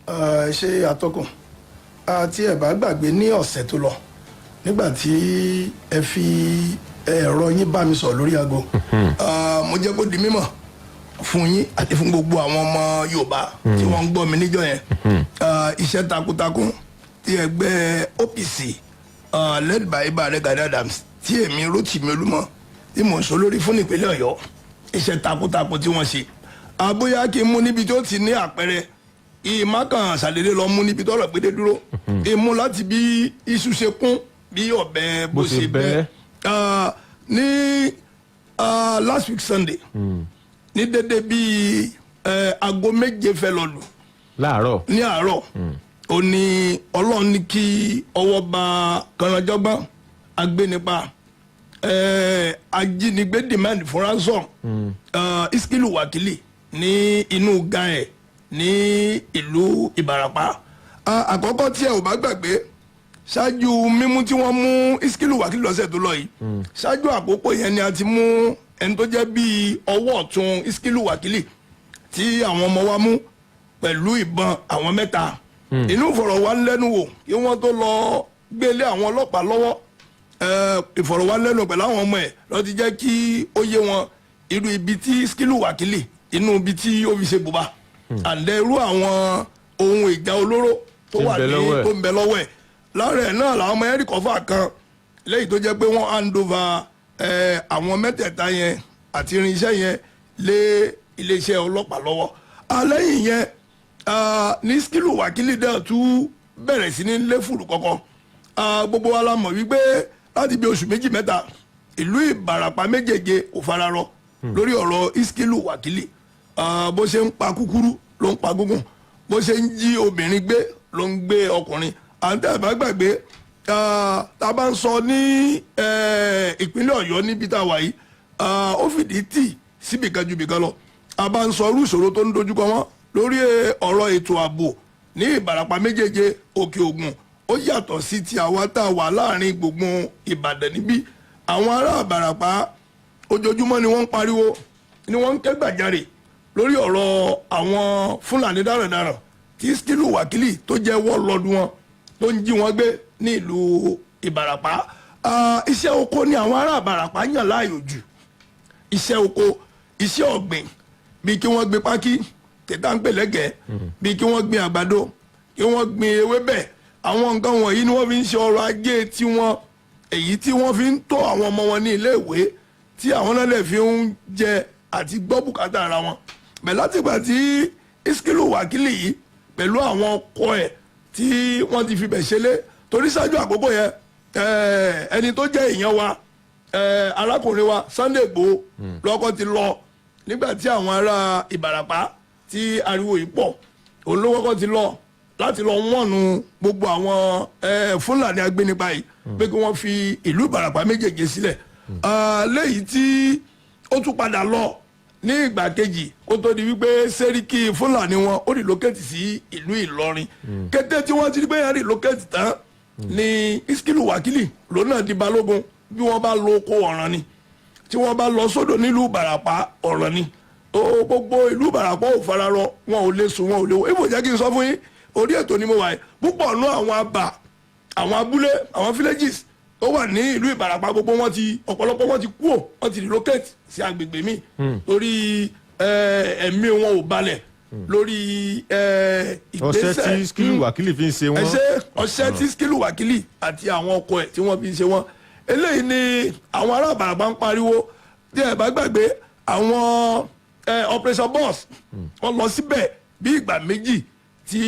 ṣe àtọkùn àti ẹ bá gbàgbé ní ọ̀sẹ̀ tó lọ nígbà tí ẹ fi ẹ̀rọ yín bá mi sọ̀rọ̀ lórí aago mo jẹ́ kó di mímọ̀ fún yín àti fún gbogbo àwọn ọmọ Yorùbá tí wọ́n ń gbọ́ mi níjọ́ yẹn iṣẹ́ takuntakun tí ẹgbẹ́ OPC led by Bare Gani Adams tí èmi Rotimi Olúmọ tí mò ń sọ lórí fún ìpínlẹ̀ Ọ̀yọ́ iṣẹ́ takuntakun tí wọ́n ṣe àbóyá kí n mú níbi tó ti ní àpẹẹrẹ ìmákàn ṣàdédé lọ mú níbi tọ́rọ̀ gbédé dúró ìmú láti bí iṣu ṣe kún bí ọ̀bẹ bó ṣe bẹ́ ní last week Sunday ní dédé bíi aago méje fẹ́ lọ lù láàárọ̀ ní àárọ̀ ó ní Ọlọ́run ní kí ọwọ́ bá kànáńjọ́gbọ́n agbénipa ajínigbé demand for ransom Iskilu Wakili ní inú gan ẹ̀ ní ìlú Ìbàràpá àkọ́kọ́ tí ẹ ò bá gbàgbé ṣáájú mímú tí wọ́n mú Iskilu Wakili lọ́sẹ̀ tó lọ yìí ṣáájú àkókò yẹn ni a ti mú ẹni tó jẹ́ bíi ọwọ́ ọ̀tún Iskilu Wakili tí àwọn ọmọ wa mú pẹ̀lú ìbọn àwọn mẹ́ta inú ìfọ̀rọ̀wánilẹ́nuwò kí wọ́n tó lọ gbélé àwọn ọlọ́pàá lọ́wọ́ ìfọ̀rọ̀wánilẹ́nuwò pẹ̀lú àwọn ọmọ ẹ̀ ló ti jẹ́ kí ó yé wọn irú ibi tí Iskilu Wakili inú ibi tí ó fi ṣe bùbá àǹdẹ irú àwọn ohun ìjà olóró tó wà ní tó ń bẹ lọ́wọ́ ẹ̀ lára ẹ̀ náà làwọn ọmọ ẹ̀rí kọ́fà kan lẹ́yìn tó jẹ́ pé wọ́n hand over àwọn mẹ́tẹ̀ẹ̀ta yẹn àti irinṣẹ́ yẹn lé iléeṣẹ́ ọlọ́pàá lọ́wọ́ lẹ́yìn yẹn ní Iskilu Wakili dẹ̀ tún bẹ̀rẹ̀ sí ní léfùrù kọ́kọ́ gbogbo wa la mọ̀ wípé láti bí oṣù méjì mẹ́ta ìlú Ìbàràpá méjèèje kò fararọ lórí ọ̀rọ̀ Iskilu Wakili bó ṣe ń pa kúkúrú ló ń pa gúngùn bó ṣe ń jí obìnrin gbé ló ń gbé ọkùnrin àǹtẹ̀ àbá gbàgbé tá a bá ń sọ ní ìpínlẹ̀ Ọ̀yọ́ níbi tá a wà yìí ó fìdí tì síbìkan ju bìkan lọ a bá ń sọ irú ìṣòro tó ń dojúkọ wọn lórí ọ̀rọ̀ ètò ààbò ní Ìbàràpá méjèèje Òkè Ògùn ó yàtọ̀ sí ti àwa tá a wà láàrin gbùngbùn Ìbàdàn níbí àwọn ará Ìbàràpá ojoojúmọ́ ni wọ́n ń pariwo ni wọ́n ń ké gbàjarè lórí ọ̀rọ̀ àwọn Fúlàní darandaran tí Iskilu Wakili tó jẹ́ wọ́ọ̀lọ́dù wọn tó ń jí wọn gbé ní ìlú Ìbàràpá iṣẹ́ oko ni àwọn ará Ìbàràpá yàn láàyò jù iṣẹ́ oko iṣẹ́ ọ̀gbìn bíi kí wọ́n gbin pákí tètà ń pè lẹ́gẹ̀ẹ́ bíi kí wọ́n gbin àgbàdo kí wọ́n gbin ewébẹ̀ àwọn nǹkan wọ̀nyí ni wọ́n fi ń ṣe ọrọ̀ ajé tiwọn èyí tí wọ́n fi ń tọ́ àwọn ọmọ wọn ní iléèwé tí àwọn náà lè fi ń jẹ àti gbọ́ bùkátà ara wọn bẹ́ẹ̀ látìgbà tí Iskilu Wakili yìí pẹ̀lú àwọn ọkọ ẹ̀ tí wọ́n ti fi bẹ̀ ṣẹlẹ̀ torí ṣáájú àkókò yẹn ẹni tó jẹ́ èèyàn wa arákùnrin wa Sunday Igboho lọ́kọ́ ti lọ nígbà tí àwọn ará Ìbàràpá tí ariwo yìí pọ̀ òun ló kọ́kọ́ ti lọ láti lọ wọ́nu gbogbo àwọn Fúlàní agbénipa yìí pé kí wọ́n fi ìlú Ìbàràpá méjèèjì sílẹ̀ léyìí tí ó tún padà lọ ní ìgbà kejì kó tó di wípé sẹ́ríkì Fúlàní wọn ó rìlókètì sí ìlú Ìlọrin kété tí wọ́n ti rí pé yẹn rìlókètì tán ní Iskilu Wakili lónà di balógun bí wọ́n bá lo oko ọ̀ràn ni tí wọ́n bá lọ sódò nílùú Ìbàràpá ọ̀ràn ni gbogbo ìlú Ìbàràpá ò fararọ wọn ò lè sùn wọn ò lè wọ ibò jẹ́ kí n sọ fún yín orí ètò ni mo wà yìí púpọ̀ nú àwọn àbà àwọn abúlé àwọn villages tó wà ní ìlú Ìbàràpá gbogbo wọn ti ọ̀pọ̀lọpọ̀ wọn ti kú ò wọn ti relocate sí agbègbè mi torí ẹ̀mí wọn ò balẹ̀ lórí ìgbésẹ̀ ọṣẹ tí Iskilu Wakili fi ń ṣe wọn ọṣẹ tí Iskilu Wakili àti àwọn ọkọ ẹ̀ tí wọ́n fi ń ṣe wọn eléyìí ni àwọn ará Ìbàràpá ń pariwo tí ẹ bá gbàgbé àwọn Operation Boss wọ́n lọ síbẹ̀ bí ìgbà méjì tí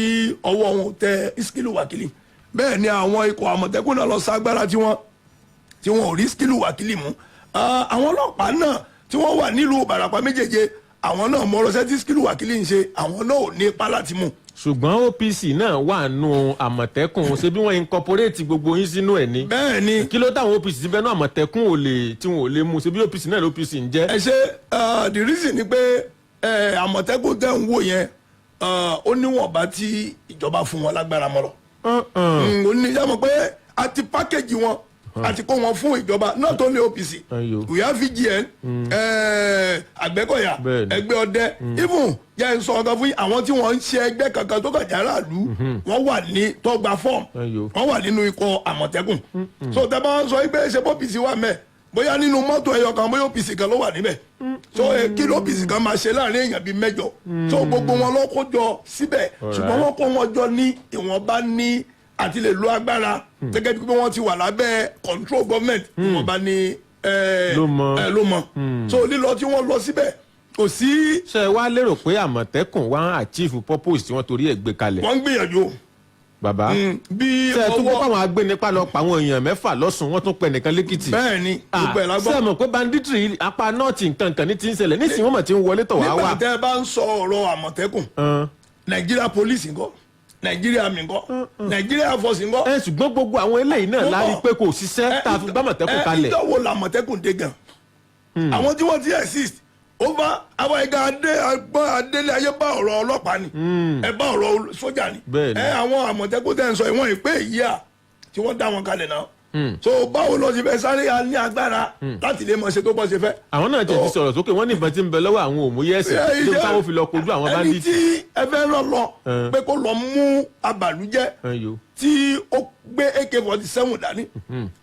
ọwọ́ wọn tẹ Iskilu Wakili bẹ́ẹ̀ ni àwọn ikọ̀ Àmọ̀tẹ́kùn náà lọ ságbára tí wọ́n ò rí Iskilu Wakili mú àwọn ọlọ́pàá náà tí wọ́n wà nílùú Ìbàràpá méjèèje àwọn náà mọ ọlọ́sẹ́ tí Iskilu Wakili ń ṣe àwọn náà ò ní ipá láti mú. ṣùgbọ́n OPC náà wà nù Àmọ̀tẹ́kùn ṣe bí wọ́n incorporate gbogbo yín sínú ẹ̀ ni. bẹ́ẹ̀ ni kí ló táwọn OPC ti bẹ́ẹ̀ náà Àmọ̀tẹ́kùn tí wọn ò lè mú ṣe bí OPC náà ló OPC ń jẹ́. ẹ ṣe the reason ni pé Àmọ̀tẹ́kùn tẹ̀ ń wò yẹn ó níwọ̀nba tí ìjọba fún wọn lágbára mọ́ lọ. ó ní yá mọ̀ pé a ti pákéjì wọn àti kó wọn fún ìjọba not only OPC we have VGN Àgbẹ̀kọ̀yà ẹgbẹ́ ọdẹ even jẹ́ n sọ ọ̀gá fún àwọn tí wọ́n ń ṣe ẹgbẹ́ kankan tó kàn jára lù wọ́n wà ní tọ́gbà fọ́ọ̀mù wọ́n wà nínú ikọ̀ Àmọ̀tẹ́kùn so tẹ́ bá sọ pé ṣe OPC wà mẹ́ẹ̀ bóyá nínú mọ́tò ẹyọ kan bóyá OPC kan ló wà níbẹ̀ so kí ló OPC kan máa ṣe láàrin èèyàn bíi 8 so gbogbo wọn ló kó jọ síbẹ̀ ṣùgbọ́n wọ́n kó wọn jọ ní ìwọ̀nba ní àti lè lo agbára gẹ́gẹ́ bí wọ́n ti wà lábẹ́ control government ìwọ̀nba ní ló mọ̀ so lílọ tí wọ́n lọ síbẹ̀ kò sí. ṣé wàá lérò pé Àmọ̀tẹ́kùn wá achieve purpose tí wọ́n torí ẹ̀ gbé kalẹ̀. wọ́n ń gbìyànjú bàbá bí ṣe tún gbọ́ pàwọn agbénipa lọ pa àwọn èèyàn 6 lọ́sùn wọ́n tún pẹ̀ nìkan lẹ́kìtì. bẹ́ẹ̀ni gbogbo ẹ̀ la gbọ́. ṣé mọ̀ pé banditry apá nọ́ọ̀tì nǹkan ní ti ń ṣẹlẹ̀ nísìnyí wọ́n mọ̀ tí ń wọlé tọ̀ wá wá. nígbà tẹ́ ẹ bá ń sọ ọ̀rọ̀ Àmọ̀tẹ́kùn Nàìjíríà police ńkọ́ Nàìjíríà army ńkọ́ Nàìjíríà force ńkọ́. ṣùgbọ́n gbogbo àwọn eléyìí náà la rí pé kò ṣiṣẹ́ tá a fi gbá Àmọ̀tẹ́kùn kalẹ̀. ìjọwọ́ l'Àmọ̀tẹ́kùn dé gan àwọn tí wọ́n ti exist over àwọn ẹ̀ka adélé ayé bá ọ̀rọ̀ ọlọ́pàá ni ẹ bá ọ̀rọ̀ sójà ni àwọn Àmọ̀tẹ́kùn tẹ̀ ń sọ ìwọ̀n ìpè yìí à tí wọ́n dá wọn kalẹ̀ náà so báwo lọ sí fẹ́ sáré a ní agbára láti lè mọ̀ ṣe tó bọ́ ṣe fẹ́. àwọn náà ti sọ̀rọ̀ sókè wọ́n ní ìbọn tí ń bẹ lọ́wọ́ àwọn òmùyẹ́sì tó káwọ́ fi lọ kojú àwọn bandit. ẹni tí ẹ fẹ́ lọ pé kó lọ mú abàlújẹ́ tí ó gbé AK-47 dání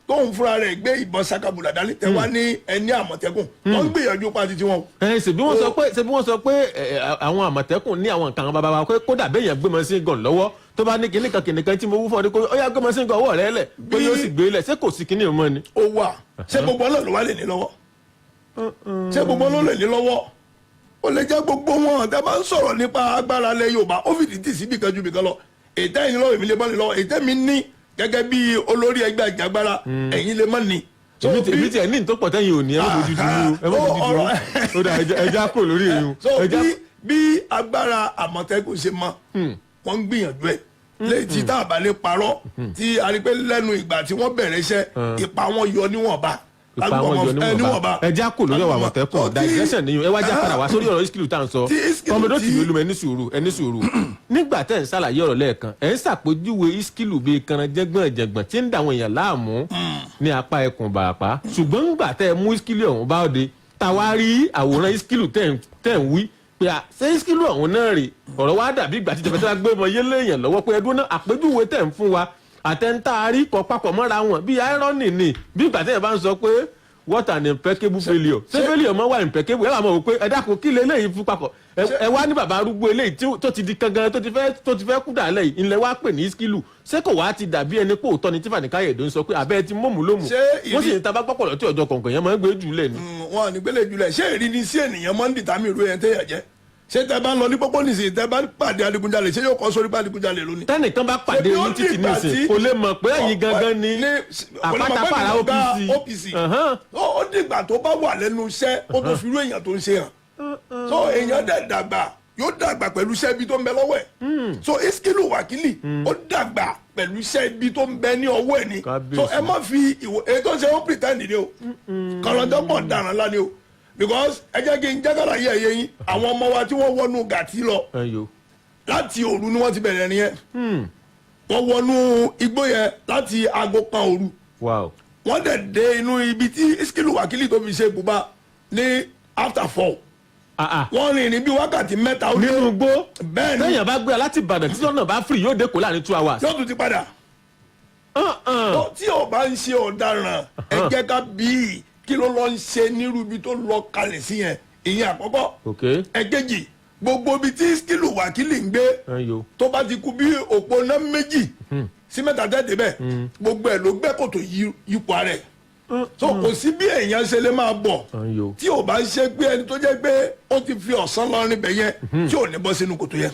tó ń fúnra rẹ̀ gbé ìbọn sakabula dání tẹ wá ní ẹni Àmọ̀tẹ́kùn wọ́n ń gbìyànjú pàtí tiwọn. ṣebí wọ́n sọ pé àwọn Àmọ̀tẹ́kùn ní àwọn nǹkan bàbá wa pé kódà béèyàn gbé machine gun lọ́wọ́ tó bá ní kìnìkan tí mo wú fún ọ ní kó ó yá gbé machine gun ọwọ́ rẹ̀ lẹ̀ pé yóò sì gbé lẹ̀ ṣé kò sí kíní ọmọ ni. ó wà ṣé gbogbo ọlọ́ọ̀ ló wà lè ní lọ́wọ́ ṣé gbogbo ọlọ́ọ̀ lè ní lọ́wọ́ ó lè jẹ́ gbogbo wọn tẹ́ bá ń sọ̀rọ̀ nípa agbára ilẹ̀ Yorùbá ó fìdí tì sí bìkan ju bìkan lọ ètò ẹ̀yin lọ́wọ́ èmi lè mọ́ ni lọ́wọ́ ètò mi ní gẹ́gẹ́ bí olórí ẹgbẹ́ ìjàgbára ẹ̀yin lè mọ́ ni. èmi tiẹ̀ ní ìtọ́pọ̀ tẹ́yìn òní ẹ má fojú dúró ó dà ẹja kúrò lórí èyí. so bí agbára Àmọ̀tẹ́kùn ṣe mọ wọ́n ń gbìyànjú ẹ̀ léyìí tí tá a bá lè parọ́ tí a rí pé lẹ́nu ìgbà tí wọ́n bẹ̀rẹ̀ iṣẹ́ ipa wọn yọ níwọ̀nba. ipa wọn yọ níwọ̀nba ẹja kúrò lórí ọ̀rọ̀ Àmọ̀tẹ́kùn digression nìyẹn ẹ wá já padà wá sórí ọ̀rọ̀ Iskilu tá à ń sọ kọ́mọdé tì mí olúmọ ẹni sùúrù nígbà tẹ́ ń ṣàlàyé ọ̀rọ̀ lẹ́ẹ̀kan ẹ̀ ń ṣàpèjúwe Iskilu bíi kanranjẹ́gbọ̀n tí ń da àwọn èèyàn láàmú ní apá ẹkùn Ìbàràpá ṣùgbọ́n nígbà tẹ́ ẹ mú Iskilu ọ̀hún bá òde táwa rí àwòrán Iskilu tẹ́ ń wí pé ṣé Iskilu ọ̀hún náà rè ọ̀rọ̀ wa dàbí ìgbà tí jẹ̀fẹ̀tẹ̀ gbé ọmọ yẹlé èèyàn lọ́wọ́ pé ẹdún náà àpèjúwe tẹ́ ń fún wa àtẹ̀ntàárí kọ papọ̀ mọ́ra wọn bíi irony ni bí ìgbà tẹ́ ẹ bá ń sọ pé what an impeccable failure ṣé failure mọ́ wà impeccable ẹ wà mọ̀ wò pé ẹ dákun kí lè léyìí fún papọ̀ ẹ wá ní bàbá arúgbó eléyìí tó ti di kangan tó ti fẹ́ kú dàlẹ́ yìí ńlẹ̀ wá pè ní Iskilu ṣé kò wá ti dàbí ẹni pé òótọ́ ni tí Fani Káyọ̀dé ń sọ pé àbẹ́ ti mọ̀mú lómù wọ́n sì ní tabá pọ̀pọ̀ lọ́tí ọjọ́ kọ̀ọ̀kan yẹn máa ń gbé jùlẹ̀ ni. wọn ò ní gbélé jùlẹ̀ ṣé ìrírí sí ènìyàn máa ń dìtàmì ìró yẹn téèyàn jẹ́ ṣé tẹ bá ń lọ ní pópó nìsín tẹ bá pàdé adigunjalè ṣé yóò kọ sórí pé adigunjalè lónìí. tẹnìkan bá pàdé ní títì nìsín kò lè mọ̀ pé ẹ̀yin gangan ni àpátápàrà OPC. ó dìgbà tó bá wà lẹ́nu iṣẹ́ ó tó fi irú èèyàn tó ń ṣe hàn. so èèyàn dẹ̀ dàgbà yóò dàgbà pẹ̀lú iṣẹ́ ibi tó ń bẹ lọ́wọ́ ẹ̀. so Iskilu Wakili ó dàgbà pẹ̀lú iṣẹ́ ibi tó ń bẹ ní ọwọ́ ẹ̀ ni. so ẹ má fi èyí tó ń ṣe ó pretend ni o kọ̀lọ́dọ́gbọ̀n dàrán lá ni o because ẹ jẹ́ kí n jágàrà yẹ ẹyẹ yín àwọn ọmọ wa tí wọ́n wọnú gàtí lọ láti òru ni wọ́n ti bẹ̀rẹ̀ nìyẹn wọ́n wọnú igbó yẹn láti aago kan òru wọ́n dẹ̀ dé inú ibi tí Iskilu Wakili tó fi ṣe ibùba ní after 4 wọ́n rìn ní bí wákàtí 3 nínú igbó bẹ́ẹ̀ ni téèyàn bá gbé láti Ìbàdàn tí lọ́nà bá free yóò dé kó láàrin 2 hours. yóò tún ti padà tí o bá ń ṣe ọ̀daràn ẹ jẹ́ ká bíi kí ló lọ ń ṣe nírú ibi tó lọ kalẹ̀ sí yẹn ìyẹn àkọ́kọ́ ẹ̀kejì gbogbo ibi tí Iskilu Wakili ń gbé tó bá ti kú bí òpó náà 2 sí 3 tẹ́tẹ́ bẹ́ẹ̀ gbogbo ẹ̀ ló gbẹ́ kòtò yípo rẹ̀ so kò sí bí èèyàn ṣe lè máa bọ̀ tí ò bá ń ṣe pé ẹni tó jẹ́ pé ó ti fi ọ̀sán lọ níbẹ̀ yẹn tí ò ní bọ́ sínú kòtò yẹn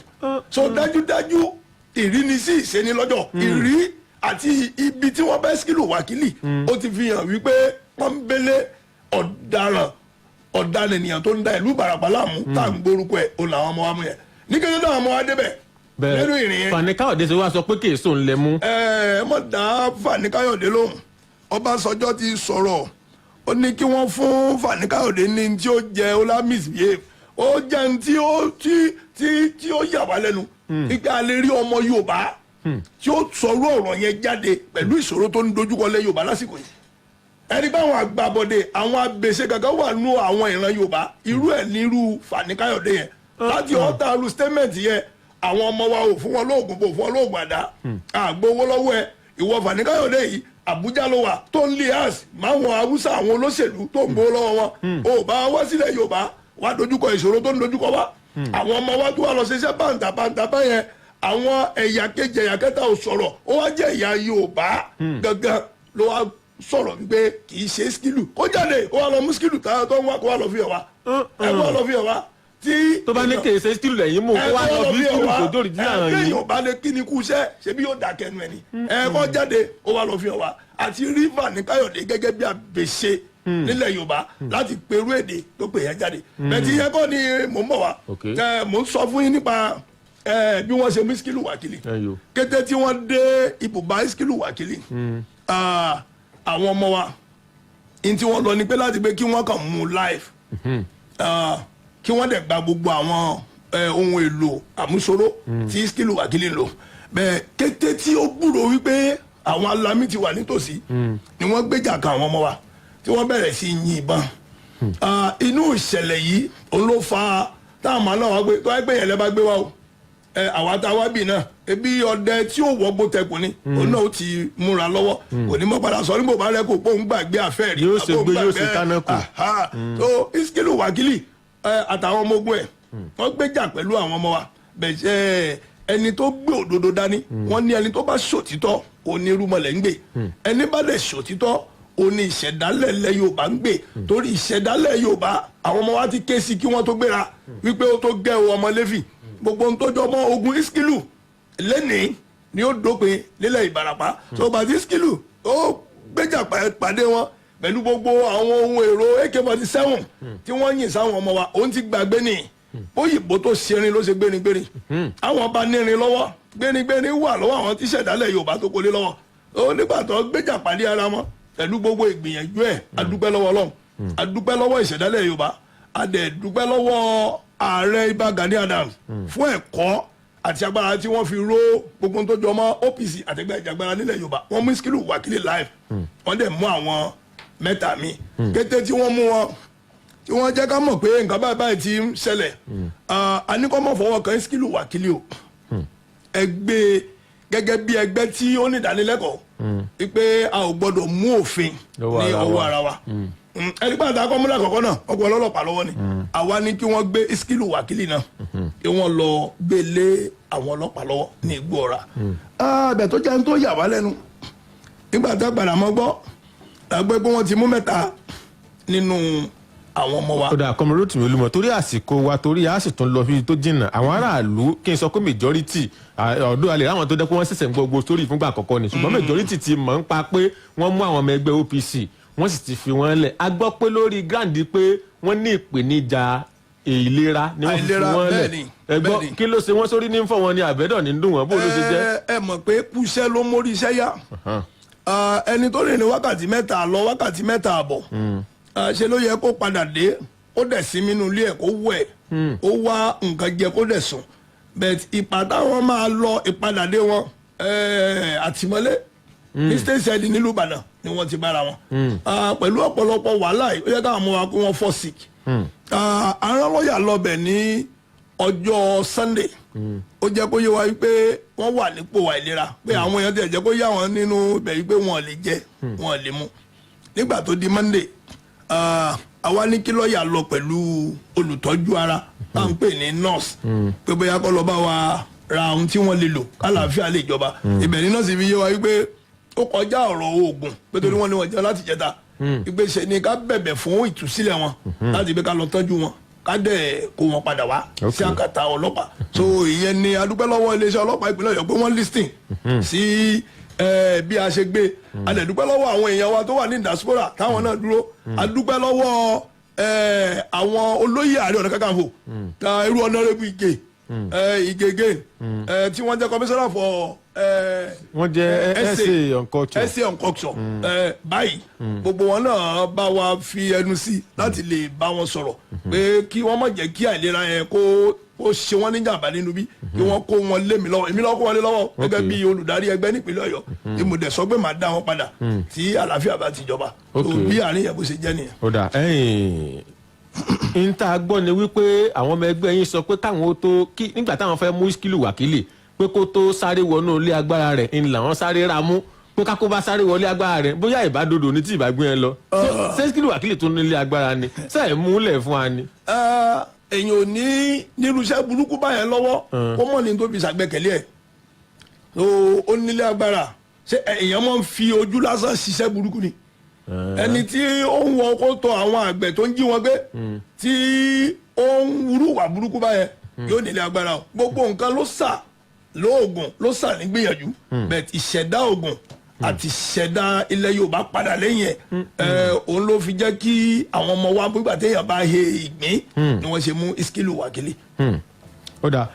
so dájúdájú ìrínisí ìṣenilọ́jọ́ ìrí àti ibi tí wọ́n bá Iskilu Wakili ó ti fi hàn wípé pọ́nbélé ọ̀daràn ènìyàn tó ń da ìlú Ìbàràpá láàmú tá à ń gbórúkọ ẹ̀ ó làwọn ọmọ wa mú yẹn ní kéde náà ọmọ wa débẹ̀ lẹ́nu ìrìn yẹn. Fani Káyọ̀dé ṣe wá sọ pé kì í sóun lẹ mú. mọ̀ dá Fani Káyọ̀dé lóhùn Ọbásanjọ́ ti sọ̀rọ̀ ó ní kí wọ́n fún Fani Káyọ̀dé ní tí ó jẹ ọlá misbehave ó jẹ́ ní tí ó yà wá lẹ́nu nígbà a lè rí ọmọ Yorùbá tí ó sọ̀rọ̀ ọ̀rọ̀ yẹn jáde pẹ̀lú ìṣòro tó ń dojúkọ lẹ́ Yorùbá lásìkò yìí ẹni bá àwọn àgbàbọ̀dé àwọn abèṣe gàgà wà nù àwọn ìran Yorùbá irú ẹ̀ nírú Fani Káyọ̀dé yẹn láti ọ̀tá lu statement yẹn àwọn ọmọ wa ò fún wọn lóògùn bò fún wọn lóògùn àdá àgbowó lọ́wọ́ ẹ ìwọ Fani Káyọ̀dé yìí Àbújá ló wà tó ń lé às máwọn Haúsá àwọn olóṣèlú tó ń gbowó lọ́wọ́ wọn ò bá wá sílẹ̀ Yorùbá wá dojúkọ ìṣòro tó ń dojúkọ wá àwọn ọmọ wa tó wà lọ ṣiṣẹ́ bàǹtà báyẹn àwọn ẹ̀yà kejì ẹ̀yà kẹta ò sọ̀rọ̀ ó wá jẹ́ ẹ̀yà Yorùbá gangan ló wá sọ̀rọ̀ wípé kì í ṣe skilu kó jáde kó wá lọ mú skilu tó ń wá kó wá lọ fi hàn wá ẹ kó wá lọ fi hàn wá tí. tó bá ní kì í ṣe skilu lẹ́yìn mú kó wá lọ fi skilu tó dórí dín àwọn yìí. ẹ̀ẹ́dẹ́yìn ọba lè kí ni kú iṣẹ́ ṣebí yóò dà kẹnu ẹ̀ ni ẹ kó jáde kó wá lọ fi hàn wá àti rí Fani Káyọ̀dé gẹ́gẹ́ bí àbèṣe nílẹ̀ Yorùbá láti perú èdè tó pè yẹn jáde bẹ́ẹ̀ni yẹn kọ́ ni mò ń bọ̀ wá mò ń sọ fún yín nípa bí wọ́n ṣe mú Iskilu Wakili kété tí wọ́n dé ibùba Iskilu Wakili àwọn ọmọ wa ní tí wọ́n lọ ni pé láti pé kí wọ́n kàn mú live kí wọ́n dẹ̀ gba gbogbo àwọn ohun èlò àmúṣoró tí Iskilu Wakili ń lò bẹ́ẹ̀ kété tí ó gbúrò wípé àwọn alamí ti wà nítòsí ni wọ́n gbéjà kan àwọn ọmọ wa tí wọ́n bẹ̀rẹ̀ sí yìnbọn inú ìṣẹ̀lẹ̀ yìí òun ló fa táwọn máa náà wá gbé tó wá gbé yẹn lẹ́ bá gbé wa o àwa tá a wá bì náà ebi ọdẹ tí ó wọ gbótẹkùn ni òun náà ó ti múra lọ́wọ́ òní mọ́ padà sọ nígbà bá rẹ kò pé òun gbàgbé àfẹ́ rí yóò ṣe gbé yóò ṣe tánákù. so Iskilu Wakili àtàwọn ọmọ ogun ẹ̀ wọ́n gbéjà pẹ̀lú àwọn ọmọ wa bẹ̀ẹ́ ẹni tó gbé òdodo dání wọ́n ní ẹni tó bá ṣòtítọ́ òní irúmọlẹ̀ ń gbé ẹni bá dẹ̀ ṣòtítọ́ òní ìṣẹ̀dálẹ̀ ilẹ̀ Yorùbá ń gbé torí ìṣẹ̀dálẹ̀ Yorùbá àwọn ọmọ wa ti ké sí kí wọ́n tó gbéra wípé ó tó gẹ́ o ọmọ Léfì gbogbo ohun tó jọ mọ́ ogun Iskilu lẹ́nìí ni ó dópin nílẹ̀ Ìbàràpá tó bá ti Iskilu ó gbéjà pàdé wọn pẹ̀lú gbogbo àwọn ohun èrò AK-47 tí wọ́n yìn sáwọn ọmọ wa òun ti gbàgbé nìyí òyìnbó tó ṣerin ló ṣe gbéringbérin àwọn bá nírin lọ́wọ́ gbéringbérin wà lọ́wọ́ àwọn tí ṣẹ̀dálẹ̀ Yorùbá tó kólé lọ́wọ́ ó nígbà tó gbéjà pàdé ara wọn pẹ̀lú gbogbo ìgbìyànjú ẹ̀ adúpẹ́ lọ́wọ́ Ọlọ́run adúpẹ́ lọ́wọ́ ìṣẹ̀dálẹ̀ Yorùbá adẹ̀ dúpẹ́ lọ́wọ́ ààrẹ Ìbà Gani Adams fún ẹ̀kọ́ àti agbára tí wọ́n fi ró gbogbo tó jọ mọ́ OPC àtẹgbẹ́ ìjàgbára nílẹ̀ Yorùbá wọ́n mú Iskilu Wakili live wọ́n dẹ̀ mú àwọn mẹ́ta mi kété tí wọ́n mú wọn tí wọ́n jẹ́ ká mọ̀ pé nǹkan báyìí ti ń ṣẹlẹ̀ àníkọ́mọ̀ fọwọ́ kan Iskilu Wakili o ẹgbẹ́ gẹ́gẹ́ bí ẹgbẹ́ tí ó ní ìdánilẹ́kọ̀ọ́ wípé a ò gbọ́dọ̀ mú òfin ní ọwọ́ ara wa ẹni pàtàkì akọ́múlẹ̀ àkọ́kọ́ náà ọkọ̀ ọlọ́pàá lọ́wọ́ ni àwa ní kí wọ́n gbé Iskilu Wakili náà kí wọ́n lọ gbé lé àwọn ọlọ́pàá lọ́wọ́ ní Igbóọrà bẹ̀ tó jẹ́ tó yà wá lẹ́nu nígbà tá a gbàdá mọ́ gbọ́ lágbẹ́ pé wọ́n ti mú mẹ́ta nínú àwọn ọmọ wa. kódà kọmọdé tìmí olúmọ torí àsìkò wa torí a sì tún lọ fi tó jìnnà àwọn aráàlú kí n sọ pé majority ọdún alẹ́ àwọn tó dẹ́ pé wọ́n ṣẹ̀ṣẹ̀ ń gbogbo sórí ìfúngbà àkọ́kọ́ ni ṣùgbọ́n majority ti mọ̀ ń pa pé wọ́n mú àwọn ọmọ ẹgbẹ́ OPC wọ́n sì ti fi wọ́n lẹ̀ a gbọ́ pé lórí grand pé wọ́n ní ìpèníjà ìlera ni wọ́n fi wọ́n lẹ̀ ẹgbọ́ kí ló ṣe wọ́n sórí ní fọ́ wọn ni àbẹ́dọ̀ ní dùn wọ́n bó ló ṣe jẹ́. ẹ mọ̀ pé kúṣẹ́ ló mórí iṣẹ́ yá ẹni tó lè ní wákàtí mẹ́ta lọ wákàtí mẹ́ta àbọ̀ ṣe ló yẹ kó padà dé ó dẹ̀ sinmi nínú ilé ẹ̀ kó wẹ̀ ó wá nǹkan jẹ kó dẹ̀ sùn bẹ́ẹ̀ ìpà táwọn máa lọ ìpadàdé wọn àtìmọ́lé ní state side nílùú Ìbàdàn ni wọ́n ti bára wọn pẹ̀lú ọ̀pọ̀lọpọ̀ wàhálà yìí ó yẹ káwọn ọmọ wa kó wọ́n fall sick àwọn lọ́ọ̀yà lọ́bẹ̀ ní ọjọ́ Sunday ó jẹ́ kó yé wa wípé wọ́n wà nípò àìlera pé àwọn èèyàn tẹ̀ jẹ́ kó yá wọn nínú ibẹ̀ wípé wọ́n lè jẹ wọ́n lè mu nígbà tó di Monday àwa ní kí lọ́ọ̀yà lọ pẹ̀lú olùtọ́jú ara tá à ń pè ní nurse pé bóyá kó lọ bá wa ra ohun tí wọ́n lè lò kálàáfíà lè jọba ibẹ̀ ní nọ́ọ̀sì fi yé wa wípé ó kọjá ọ̀rọ̀ oògùn pé torí wọ́n ní wọ́n jẹun láti jẹta ìgbésẹ̀ ni ká bẹ̀bẹ̀ fún ìtúsílẹ̀ wọn láti bí ká lọ tọ́jú wọn ká dẹ̀ kó wọn padà wá sí àkàtà ọlọ́pàá so ìyẹn ni adúpẹ́ lọ́wọ́ iléeṣẹ́ ọlọ́pàá ìpínlẹ̀ Ọ̀yọ́ pé wọ́n listing sí bí a ṣe gbé adẹ̀dúpẹ́ lọ́wọ́ àwọn èèyàn wa tó wà ní diaspora táwọn náà dúró adúpẹ́ lọ́wọ́ àwọn olóyè Ààrẹ Ọ̀nà Kakanfò irú Honorable Ige tí wọ́n jẹ́ commissioner for wọ́n jẹ́ essay on culture báyìí gbogbo wọn náà bá wa fi ẹnu sí láti lè bá wọn sọ̀rọ̀ pé kí wọ́n má jẹ́ kí àìlera yẹn kó ó ṣe wọ́n ní jàǹbá nínú bí kí wọ́n kó wọn lé mi lọ́wọ́ èmi lọ́wọ́ kó wọn lé lọ́wọ́ gẹ́gẹ́ bí olùdarí ẹgbẹ́ nípínlẹ̀ Ọ̀yọ́ tí mo dẹ̀ sọ pé màá dá wọn padà tí àlàáfíà bá ti jọba tó bí àárín yẹn bó ṣe jẹ́ nìyẹn. ó dà n ta gbọ́ ni wípé àwọn ọmọ ẹgbẹ́ yín sọ pé káwọn ó tó kí nígbà táwọn fẹ́ mú Iskilu Wakili pé kó tó sáré wọnú ilé agbára rẹ̀ ń làwọn sáré ra mú pé kákó bá sáré wọlé agbára rẹ̀ bóyá ìbádòdò ní tí ìbá gbé yẹn lọ ṣé Iskilu Wakili tó ní ilé agbára ni ṣé ẹ̀ múlẹ̀ fún wa ni. èèyàn ò ní nírúṣẹ́ burúkú báyẹn lọ́wọ́ kó mọ̀ ní tó fi ṣàgbẹ́kẹ̀lé ẹ̀ ó nílé agbára ṣé èèyàn máa ń fi ojú lásán ṣiṣẹ́ burúkú ni ẹni tí ó ń wọ kó tọ àwọn àgbẹ̀ tó ń jí wọn gbé tí ó ń wúrúwà burúkú báyẹn yóò nílé agbára o gbogbo nǹkan ló sà lóògùn ló sà ní gbìyànjú bẹ́ẹ̀ ìṣẹ̀dá ògùn àti ìṣẹ̀dá ilẹ̀ Yorùbá padà lẹ́yìn ẹ̀ òun ló fi jẹ́ kí àwọn ọmọ wa gbígbà téèyàn bá he ìgbín ni wọ́n ṣe mú Iskilu Wakili. ó dà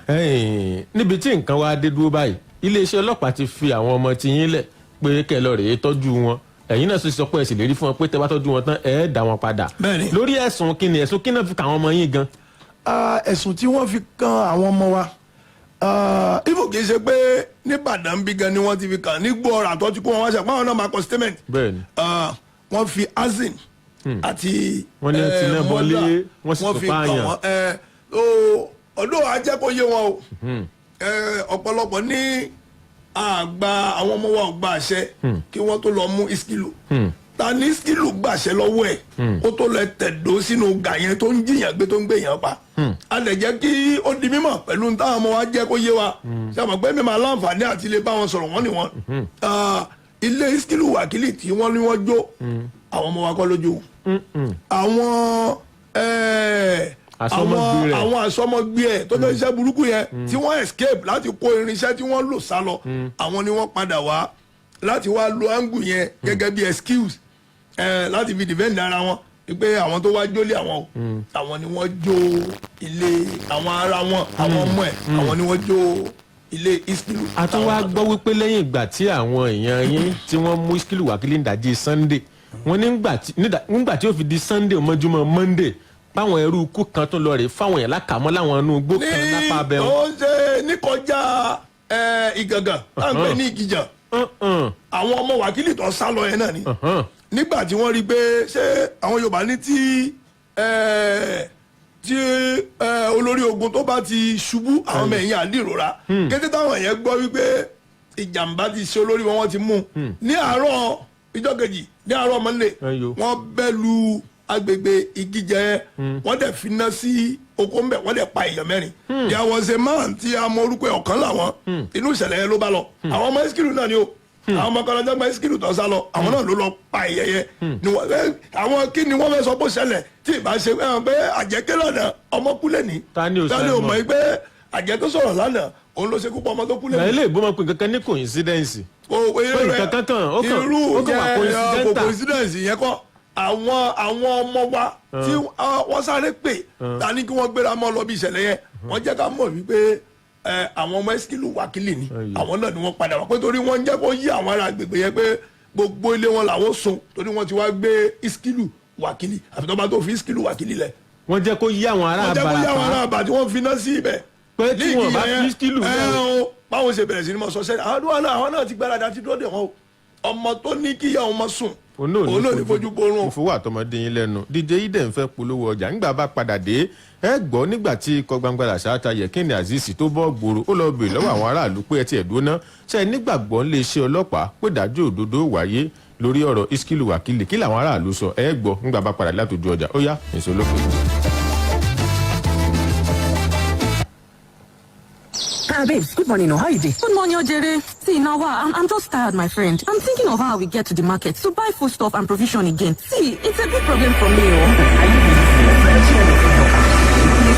níbi tí nǹkan wá dé dúró báyìí iléeṣẹ́ ọlọ́pàá ti fi àwọn ọmọ tiyín lẹ̀ pé kẹ́ lọ rèé tọ́jú wọn ẹ̀yin náà sọ pé ẹ sì lérí fún wọn pé tẹ́ bá tọ́jú wọn tán ẹ dá wọn padà lórí ẹ̀sùn kí ni ẹ̀sùn kí náà fi kàn àwọn ọmọ yín gan. ẹ̀sùn tí wọ́n fi kan àwọn ọmọ wa ibo kì í ṣe pé nìbàdàn bí gan ni wọ́n ti fi kàn nígbò ọ̀rọ̀ àtọ́jú kó wọn wá ṣe àpáwọn náà máa kọ statement wọ́n fi azin àti mọ́lá wọ́n fi kàn wọ́n ọdún ajẹ́ kó yé wọn o ọ̀pọ̀lọpọ̀ ní àgbà àwọn ọmọ wa ò gba àṣẹ kí wọ́n tó lọ mú Iskilu ta ní Iskilu gbàṣẹ lọ́wọ́ ẹ̀ ó tó lọ tẹ̀dó sínú gà yẹn tó ń jiyàn gbé tó ń gbé yẹn pa a lè jẹ́ kí ó di mímọ̀ pẹ̀lú táwọn ọmọ wa jẹ́ kó yé wa ṣàmọ̀ pé mímọ̀ aláǹfààní àti ilé bá wọn sọ̀rọ̀ wọ́n ni wọ́n ilé Iskilu Wakili tí wọ́n ní wọ́n jó àwọn ọmọ wa kọ́ lójú àwọn àsọmọgbé ẹ tó jẹ́ iṣẹ́ burúkú yẹn tí wọ́n escape láti kó irinṣẹ́ tí wọ́n lò sá lọ àwọn ni wọ́n padà wá láti wá lo angu yẹn gẹ́gẹ́ bí excuse láti fi defend ara wọn pé àwọn tó wá jólé àwọn o àwọn ni wọ́n jó ilé àwọn ara wọn àwọn ọmọ ẹ̀ àwọn ni wọ́n jó ilé Iskilu. a tún wá gbọ́ wípé lẹ́yìn ìgbà tí àwọn èèyàn yín tí wọ́n mú Iskilu Wakili ń dàjí Sunday wọ́n nígbà tí ó fi di Sunday mọ́júmọ́ Monday báwọn ẹrú ikú kan tó lọ rè fáwọn yẹn lákàmọ́ láwọn inú igbó kan lápá abẹ́ wọn. ó ṣe níkọjá Ìgàngàn láǹpẹ́ ní Ìkìjà àwọn ọmọ Wakili tó sá lọ yẹn náà ni nígbà tí wọ́n rí i pé ṣé àwọn Yorùbá ní tí olórí ogun tó bá ti ṣubú àwọn ọmọ ẹ̀yìn àdìrora kété táwọn yẹn gbọ́ wípé ìjàmbá ti ṣe olórí wọn ti mú ní àárọ̀ ìjọ́ kejì ní àárọ̀ Monday wọ́n bẹ́ lu agbègbè Ìgìjà wọ́n dẹ̀ finá sí oko mbẹ wọ́n dẹ̀ pa èèyàn mẹ́rin there was a man tí a mọ orúkọ ọ̀kan làwọn inú ìṣẹ̀lẹ̀ yẹn ló bá lọ àwọn ọmọ Iskilu náà ni o àwọn ọmọ kan lọ́jọ́ Iskilu tó sá lọ àwọn náà ló lọ pa èèyàn yẹn àwọn kí ni wọ́n fẹ́ sọ bó ṣẹlẹ̀ tí ìbá ṣe pé àjẹkẹ́ lánàá ọmọ kú lẹ́ni tani ò mọ̀ pé àjẹ tó sọ̀rọ̀ lánàá òun ló ṣe kú pa ọmọ tó kú lẹ́ni. ilé ìgbọ́mọ pé kankan ní coincidence. nǹkan kankan ó kàn wà coincidence yẹn kọ́ àwọn ọmọ wa tí wọ́n sáré pè ta ní kí wọ́n gbéra mọ́ lọ bí ìṣẹ̀lẹ̀ yẹn wọ́n jẹ́ ká mọ̀ wípé àwọn ọmọ Iskilu Wakili ni àwọn náà ni wọ́n padà wá pé torí wọ́n jẹ́ kó yí àwọn ará agbègbè yẹn pé gbogbo ilé wọn làwọn sùn torí wọ́n ti wá gbé Iskilu Wakili àfi tó bá tó fi Iskilu Wakili lẹ̀. wọ́n jẹ́ kó yí àwọn ará àbá tí wọ́n fi náà sí ibẹ̀. pé tí wọ́n bá fi Iskilu náà báwọn ṣe bẹ̀rẹ̀ sí ni mo sọ sẹ́ni àwọn náà ti gbáradá ti dúró dè wọ́n o ọmọ tó ní kíyà ọmọ sùn olóòní fojú borun. ìfowó àtọmọdé yín lẹ́nu DJ Iden fẹ́ polówó ọjà nígbà bá padà dé ẹ gbọ́ nígbà tí ikọ̀ Gbangba Làṣà Yẹkínì Azeez tó bọ́ gbòòrò ó lọ bèèrè lọ́wọ́ àwọn aráàlú pé ẹ ti ẹ̀dúró ná ṣe nígbàgbọ́ ń lè ṣe ọlọ́pàá pé dájú òdodo wáyé lórí ọ̀rọ̀ Iskilu Wakili kí làwọn aráàlú sọ ẹ gbọ́ nígbà bá padà látòjú ọjà ó yá èso olóko. Babes, good morning. How are you doing? Good morning, Ojere. See, now I'm just tired, my friend. I'm thinking of how we get to the market to buy food stuff and provision again. See, it's a big problem for me. Are you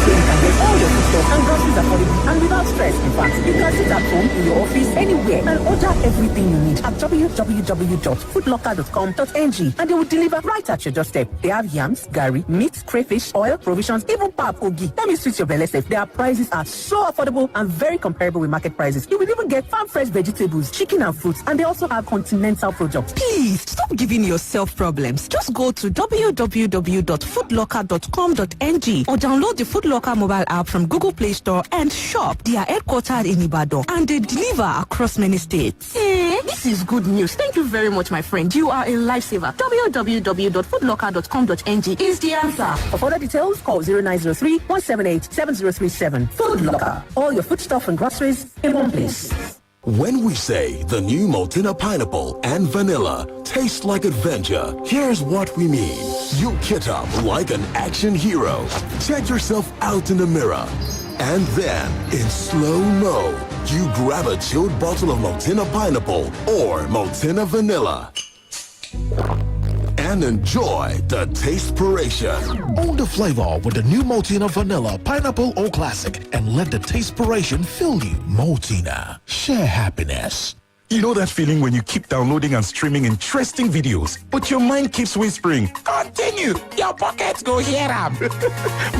so you can get all your food stuff and groceries affordably and without stress. In fact, you can sit at home, in your office, anywhere, and order everything you need at www.foodlocker.com.ng, and they will deliver right at your doorstep. They have yams, gari, meat, crayfish, oil, provisions, even pap ogi. Let me switch your belly safe. Their prices are so affordable and very comparable with market prices. You will even get farm fresh vegetables, chicken and fruits, and they also have continental products. Please stop giving yourself problems. Just go to www.foodlocker.com.ng or download the Food Locker Locker mobile app from Google Play Store and shop. They are headquartered in Ibadan and they deliver across many states. This is good news. Thank you very much, my friend. You are a lifesaver. www.foodlocker.com.ng is the answer. For further details, call 0903-178-7037. Food Locker. All your foodstuff and groceries in one place. When we say the new Maltina pineapple and vanilla taste like adventure, here's what we mean. You kit up like an action hero. Check yourself out in the mirror. And then, in slow-mo, you grab a chilled bottle of Maltina pineapple or Maltina vanilla and enjoy the taste-spiration. Own the flavor with the new Maltina Vanilla, Pineapple or Classic, and let the taste-spiration fill you. Maltina, share happiness. You know that feeling when you keep downloading and streaming interesting videos, but your mind keeps whispering, continue, your pockets go here.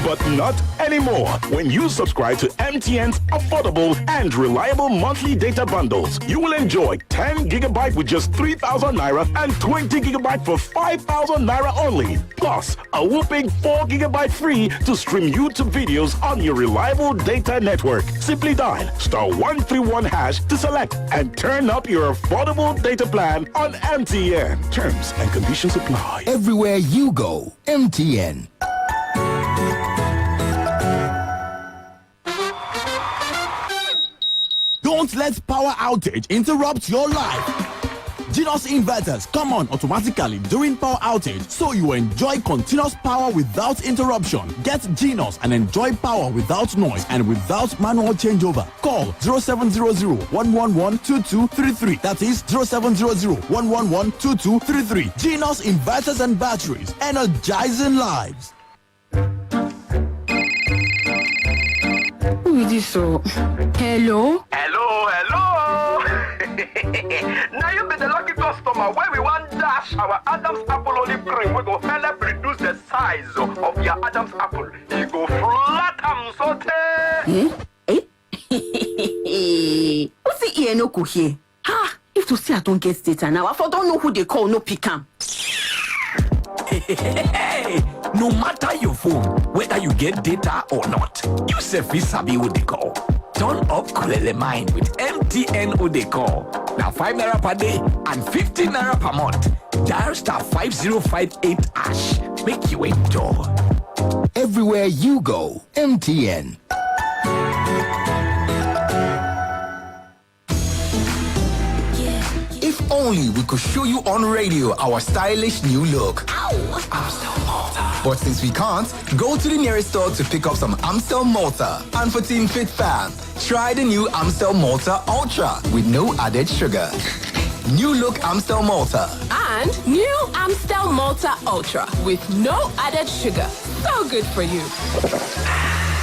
But not anymore. When you subscribe to MTN's affordable and reliable monthly data bundles, you will enjoy 10 gigabyte with just 3,000 naira and 20 gigabyte for 5,000 naira only. Plus, a whopping 4 gigabyte free to stream YouTube videos on your reliable data network. Simply dial *131# to select and turn up your affordable data plan on MTN. Terms and conditions apply. Everywhere you go, MTN. Don't let power outage interrupt your life. Genos inverters come on automatically during power outage, so you enjoy continuous power without interruption. Get Genos and enjoy power without noise and without manual changeover. Call 0700-111-2233. That is 0700-111-2233. Genos inverters and batteries, energizing lives. Who is this? So, hello? Now you be the lucky customer where we want dash our Adam's apple olive cream. We go help reduce the size of your Adam's apple. You go flat and saute. What's the ear no cook here? Ha! If to see I don't get data now, I don't know who they call no pick 'em. Hey, no matter your phone, whether you get data or not, you sabi what they call. Turn up Kulele Mind with MTN Odecall. Now 5 naira per day and 15 naira per month. Dial *5058#. Make you enjoy. Everywhere you go, MTN. If only we could show you on radio our stylish new look. Amstel Malta. But since we can't, go to the nearest store to pick up some Amstel Malta. And for Team Fit fam, try the new Amstel Malta Ultra with no added sugar. New look Amstel Malta. And new Amstel Malta Ultra with no added sugar. So good for you.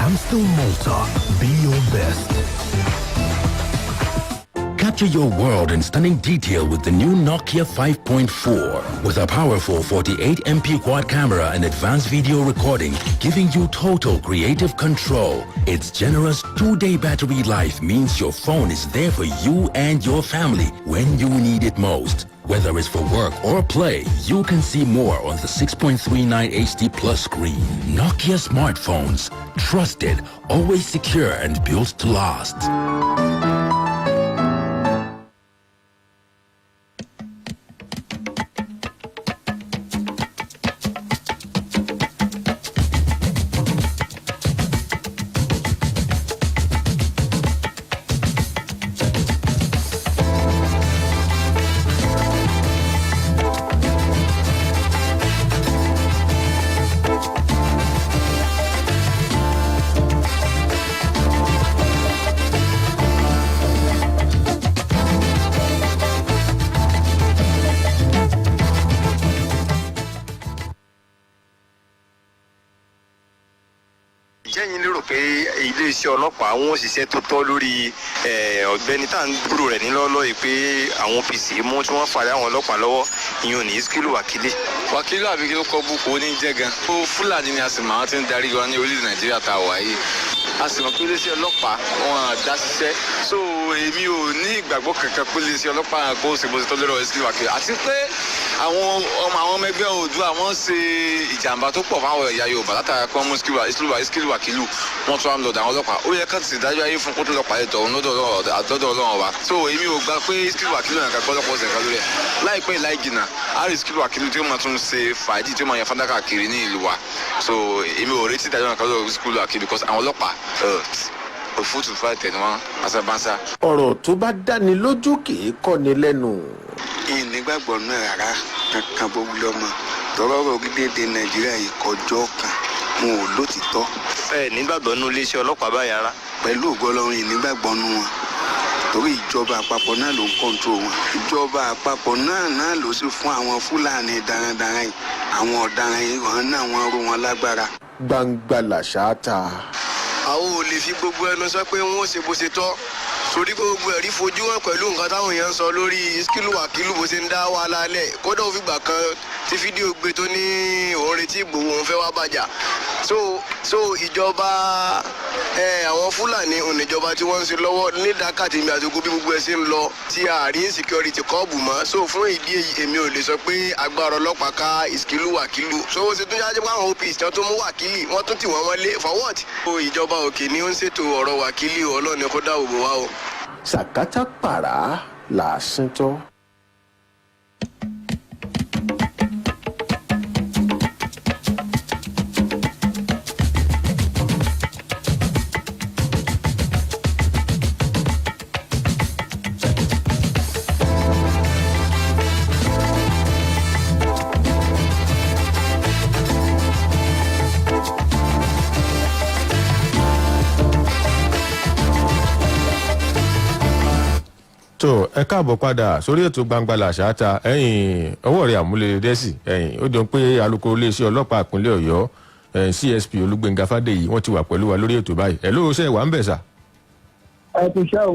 Amstel Malta, be your best. Capture your world in stunning detail with the new Nokia 5.4. With a powerful 48MP quad camera and advanced video recording, giving you total creative control. Its generous 2-day battery life means your phone is there for you and your family when you need it most. Whether it's for work or play, you can see more on the 6.39 HD Plus screen. Nokia smartphones. Trusted, always secure, and built to last. iléeṣẹ́ ọlọ́pàá àwọn òṣìṣẹ́ tó tọ́ lórí ọ̀gbẹ́ni tá à ń gbúrò rẹ̀ nílọ́lọ́ yìí pé àwọn OPC mú tí wọ́n fàlẹ́ àwọn ọlọ́pàá lọ́wọ́ ìyẹn ní Iskilu Wakili. Wakili àbí kí ló kọ́ búkú ó ní jẹ́ gan. Fúlàní ni a sì máa ti ń darí wa ní orílẹ̀ Nàìjíríà tá a wà yìí. a sì mọ̀ pé iléeṣẹ́ ọlọ́pàá wọn à dá ṣiṣẹ́ so èmi ò ní ìgbàgbọ́ kankan pé iléeṣẹ́ ọlọ́pàá kò ṣe bó ṣe tọ́jú lọ́wọ́ Skilu Wakili àti pé àwọn ọmọ ẹgbẹ́ Oòduà wọ́n ṣe ìjàmbá tó pọ̀ fáwọn ẹ̀yà Yorùbá látara pé wọ́n mú Skilu Wakili wọ́n tún wá lọ́dọ̀ àwọn ọlọ́pàá ó yẹ ká ti dájọ́ ayé fún kótó lọ́pàá ẹ̀tọ́ lọ́dọ̀ Ọlọ́run wa so èmi ò gbà pé Skilu Wakili náà kàkọ́ lọ́pọ̀ ọ̀sẹ̀ kan lórí ẹ̀ láìpẹ́ láì jìnnà a rí Skilu Wakili tí ó máa tún ṣe fàájì tí ó máa yan fádà káàkiri ní ìlú wa so èmi ò retí ìdájọ́ náà kan lọ́dọ̀ Skilu Wakili because àwọn ọlọ́pàá òfútù fún àtẹnu wọn àṣàbánsá. ọ̀rọ̀ tó bá dáni lójú kì í kọ́ni lẹ́nu. ìnígbàgbọ́ náà rárá kankan bó wúlọ́ mọ́ tọ́rọ́ orílẹ̀-èdè Nàìjíríà yìí kọjọ́ kan mo ò lótìtọ́. ẹ nígbàgbọ́ nínú iléeṣẹ́ ọlọ́pàá báyìí rárá. pẹ̀lú ògo Ọlọ́run ìnígbàgbọ́ nínú wọn torí ìjọba àpapọ̀ náà ló ń kọ́ńtró wọn ìjọba àpapọ̀ náà ló sì fún àwọn Fúlàní darandaran yìí àwọn ọ̀daràn yìí wọn náà wọ́n ró wọn lágbára. gbangba làṣà ta. àwọn ò lè fi gbogbo ẹnu sọ pé wọn ò ṣe bó ṣe tọ́ torí pé gbogbo ẹ̀rí fojú hàn pẹ̀lú nǹkan táwọn èèyàn ń sọ lórí Skilu Wakili bó ṣe ń dá wàhálà lẹ̀ kódà òfin gbà kan tí fídíò gbé tó ní òun retí Ìgbòho òun fẹ́ wá bàjá so ìjọba àwọn Fúlàní oníjọba tí wọ́n ń ṣe lọ́wọ́ ní dákàtí mi àti ogun bí gbogbo ẹ̀ ṣe ń lọ tí àárín security kọ́ọ̀bù mọ́ so fún ìdí èyí èmi ò lè sọ pé agbára ọlọ́pàá ká Skilu Wakili so ó ṣe tún yájẹ́ pé àwọn OPs tí wọ́n tó mú Wakili wọ́n tún tì wọ́n mọ́lé for what. ìjọba òkè ni ó ń ṣètò ọ̀rọ̀ Wakili Ọlọ́run kó dáàbò bò wá o. sàkátà pàrà làásìntọ́. tó ẹ káàbọ̀ padà sórí ètò gbangba làṣà ta ẹ̀yìn ọwọ́ rẹ̀ àmúlédẹ́sì ẹ̀yìn ó jọ pé alukoro iléeṣẹ́ ọlọ́pàá ìpínlẹ̀ Ọ̀yọ́ CSP Olúgbénga Fádèyí wọ́n ti wà pẹ̀lú wa lórí ètò báyìí ẹ̀ ló ṣe wà ń bẹ̀ sà. ẹ ti ṣe o.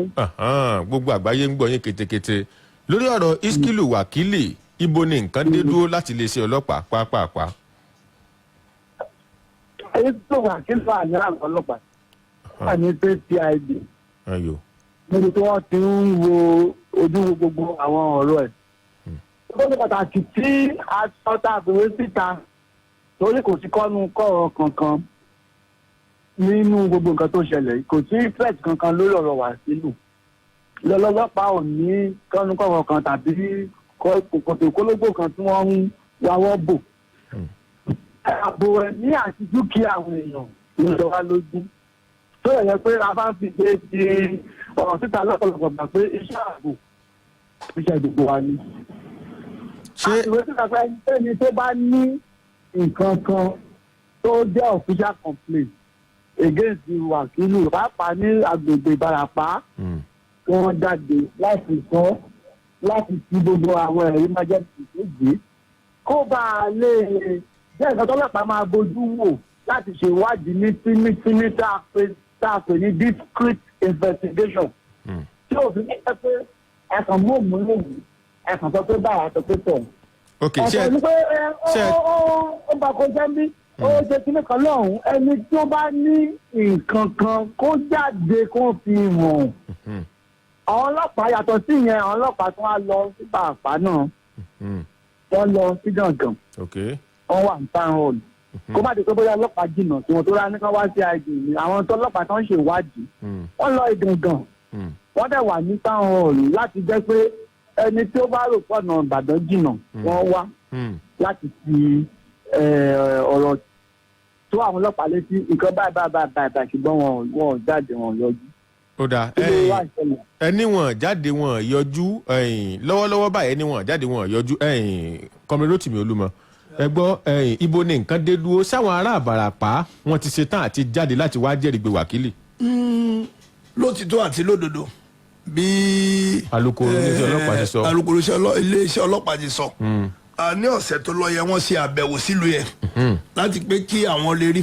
gbogbo àgbáyé ń gbọ́ yín ketekete lórí ọ̀rọ̀ Skilu Wakili ibo ni nǹkan dé dúró láti iléeṣẹ́ ọlọ́pàá pàápàá. Skilu Wakili wà ní àwọn ọlọ́pàá wà ní PID níbi tí wọ́n ti ń wo ojú gbogbo àwọn ọ̀rọ̀ ẹ̀. ó ní pàtàkì tí a sọ tá a fìwé síta torí kò sí kọ́nu kọ́rọ̀ kankan nínú gbogbo nǹkan tó ṣẹlẹ̀ kò sí threat kankan lórí ọ̀rọ̀ Wàsílù lọ́lọ́pàá ò ní kọ́nu kọ́rọ̀ kan tàbí kòtòkólógbò kan tí wọ́n ń wáwọ́ bò. ààbò ẹ̀mí àti dúkìá àwọn èèyàn ló jọ wá lójú tó yẹ pé a bá ń fi ṣe ti ọ̀rọ̀ síta lọ́pọ̀lọpọ̀ gbà pé iṣẹ́ ààbò iṣẹ́ ìdìbò wa ni. àtiwé síta pé ẹni tó bá ní nǹkan kan tó jẹ́ official complaint against Wakili pàápàá ní agbègbè Ìbàràpá wọ́n jáde láti sọ láti fi gbogbo àwọn ẹ̀rí májèlé tó gbé kó bá a lè jẹ́ nǹkan tó lọ́pàá máa bójú wò láti ṣèwádìí ní tínítíní tá a pè ní discreet investigation. tí òfin ní ẹ pé ẹ̀sán mú òmù lòun ẹ̀sán sọ pé báwa sọ pé tọ̀. ẹ̀sán ní pé ó bá kọjá bí ó ṣe kíní kan lọ́hùn ẹni tó bá ní nǹkan kan kó jáde kó fi hàn. àwọn ọlọ́pàá yàtọ̀ sí ìyẹn àwọn ọlọ́pàá tó wá lọ sí Ìbàràpá náà wọ́n lọ sí Gàngàn wọ́n wà ní town hall kó má di pé bóyá ọlọ́pàá jìnnà tí wọ́n tó rá ní kán wá sí ID ni àwọn tó ọlọ́pàá tó ń ṣèwádìí wọ́n lọ Ìgàngàn wọ́n dẹ̀ wà ní town hall láti jẹ́ pé ẹni tí ó bá rò pọ̀nà Ìbàdàn jìnnà wọ́n wá láti fi ọ̀rọ̀ tó àwọn ọlọ́pàá létí nǹkan báyìí ṣùgbọ́n wọn jáde wọn yọjú. ó dáa ẹni wọn jáde wọn yọjú lọ́wọ́lọ́wọ́ báyìí ẹni wọn jáde wọn yọjú Comrade Rotimi Olúmọ ẹ gbọ́ ibo ni nǹkan dé dúró sáwọn ará Ìbàràpá wọn ti ṣetán àti jáde láti wá jẹ́rìí gbé Wakili. lótìtọ́ àti lódodo bí alukoro iléeṣẹ́ ọlọ́pàá ti sọ. alukoro iléeṣẹ́ ọlọ́pàá ti sọ. ní ọ̀sẹ̀ tó lọ yẹ wọ́n ṣe àbẹ̀wò sílùú yẹn láti pé kí àwọn lè rí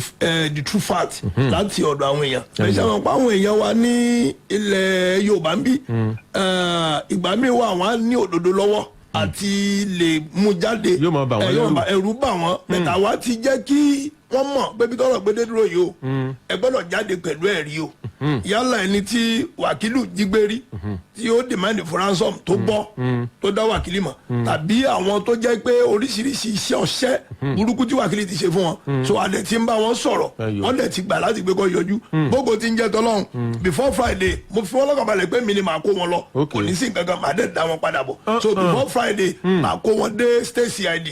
the true fact láti ọ̀dọ̀ àwọn èèyàn. ẹ ṣe àwọn pa àwọn èèyàn wa ní ilẹ̀ Yorùbá ń bí ìgbà míì wà wọ́n á ní òdodo lọ́wọ́ àti lè mú jáde ẹ̀rù bà wọ́n bẹ̀tà wa ti jẹ́ kí wọ́n mọ̀ pé bí tọ́rọ̀ gbédé dúró yìí o ẹ gbọ́dọ̀ jáde pẹ̀lú ẹ̀rí o yálà ẹni tí wákìlù jígbérí tí ó demand for ransom tó gbọ́ tó dá wákìlì mọ̀ tàbí àwọn tó jẹ́ pé oríṣiríṣi iṣẹ́ ọṣẹ́ burúkú tí wákìlì ti ṣe fún wọn so adẹ ti ń bá wọn sọ̀rọ̀ wọ́n dẹ̀ ti gbà láti gbé kọ́ yọjú gbogbo ti ń jẹ́ tọ́lọ́run before Friday mo fi wọ́n lọ́kàn balẹ̀ pé mi ni màá kó wọn lọ kò ní sí nǹkan kan màá dẹ̀ dá wọn padà bọ̀ so before Friday màá kó wọn dé state CID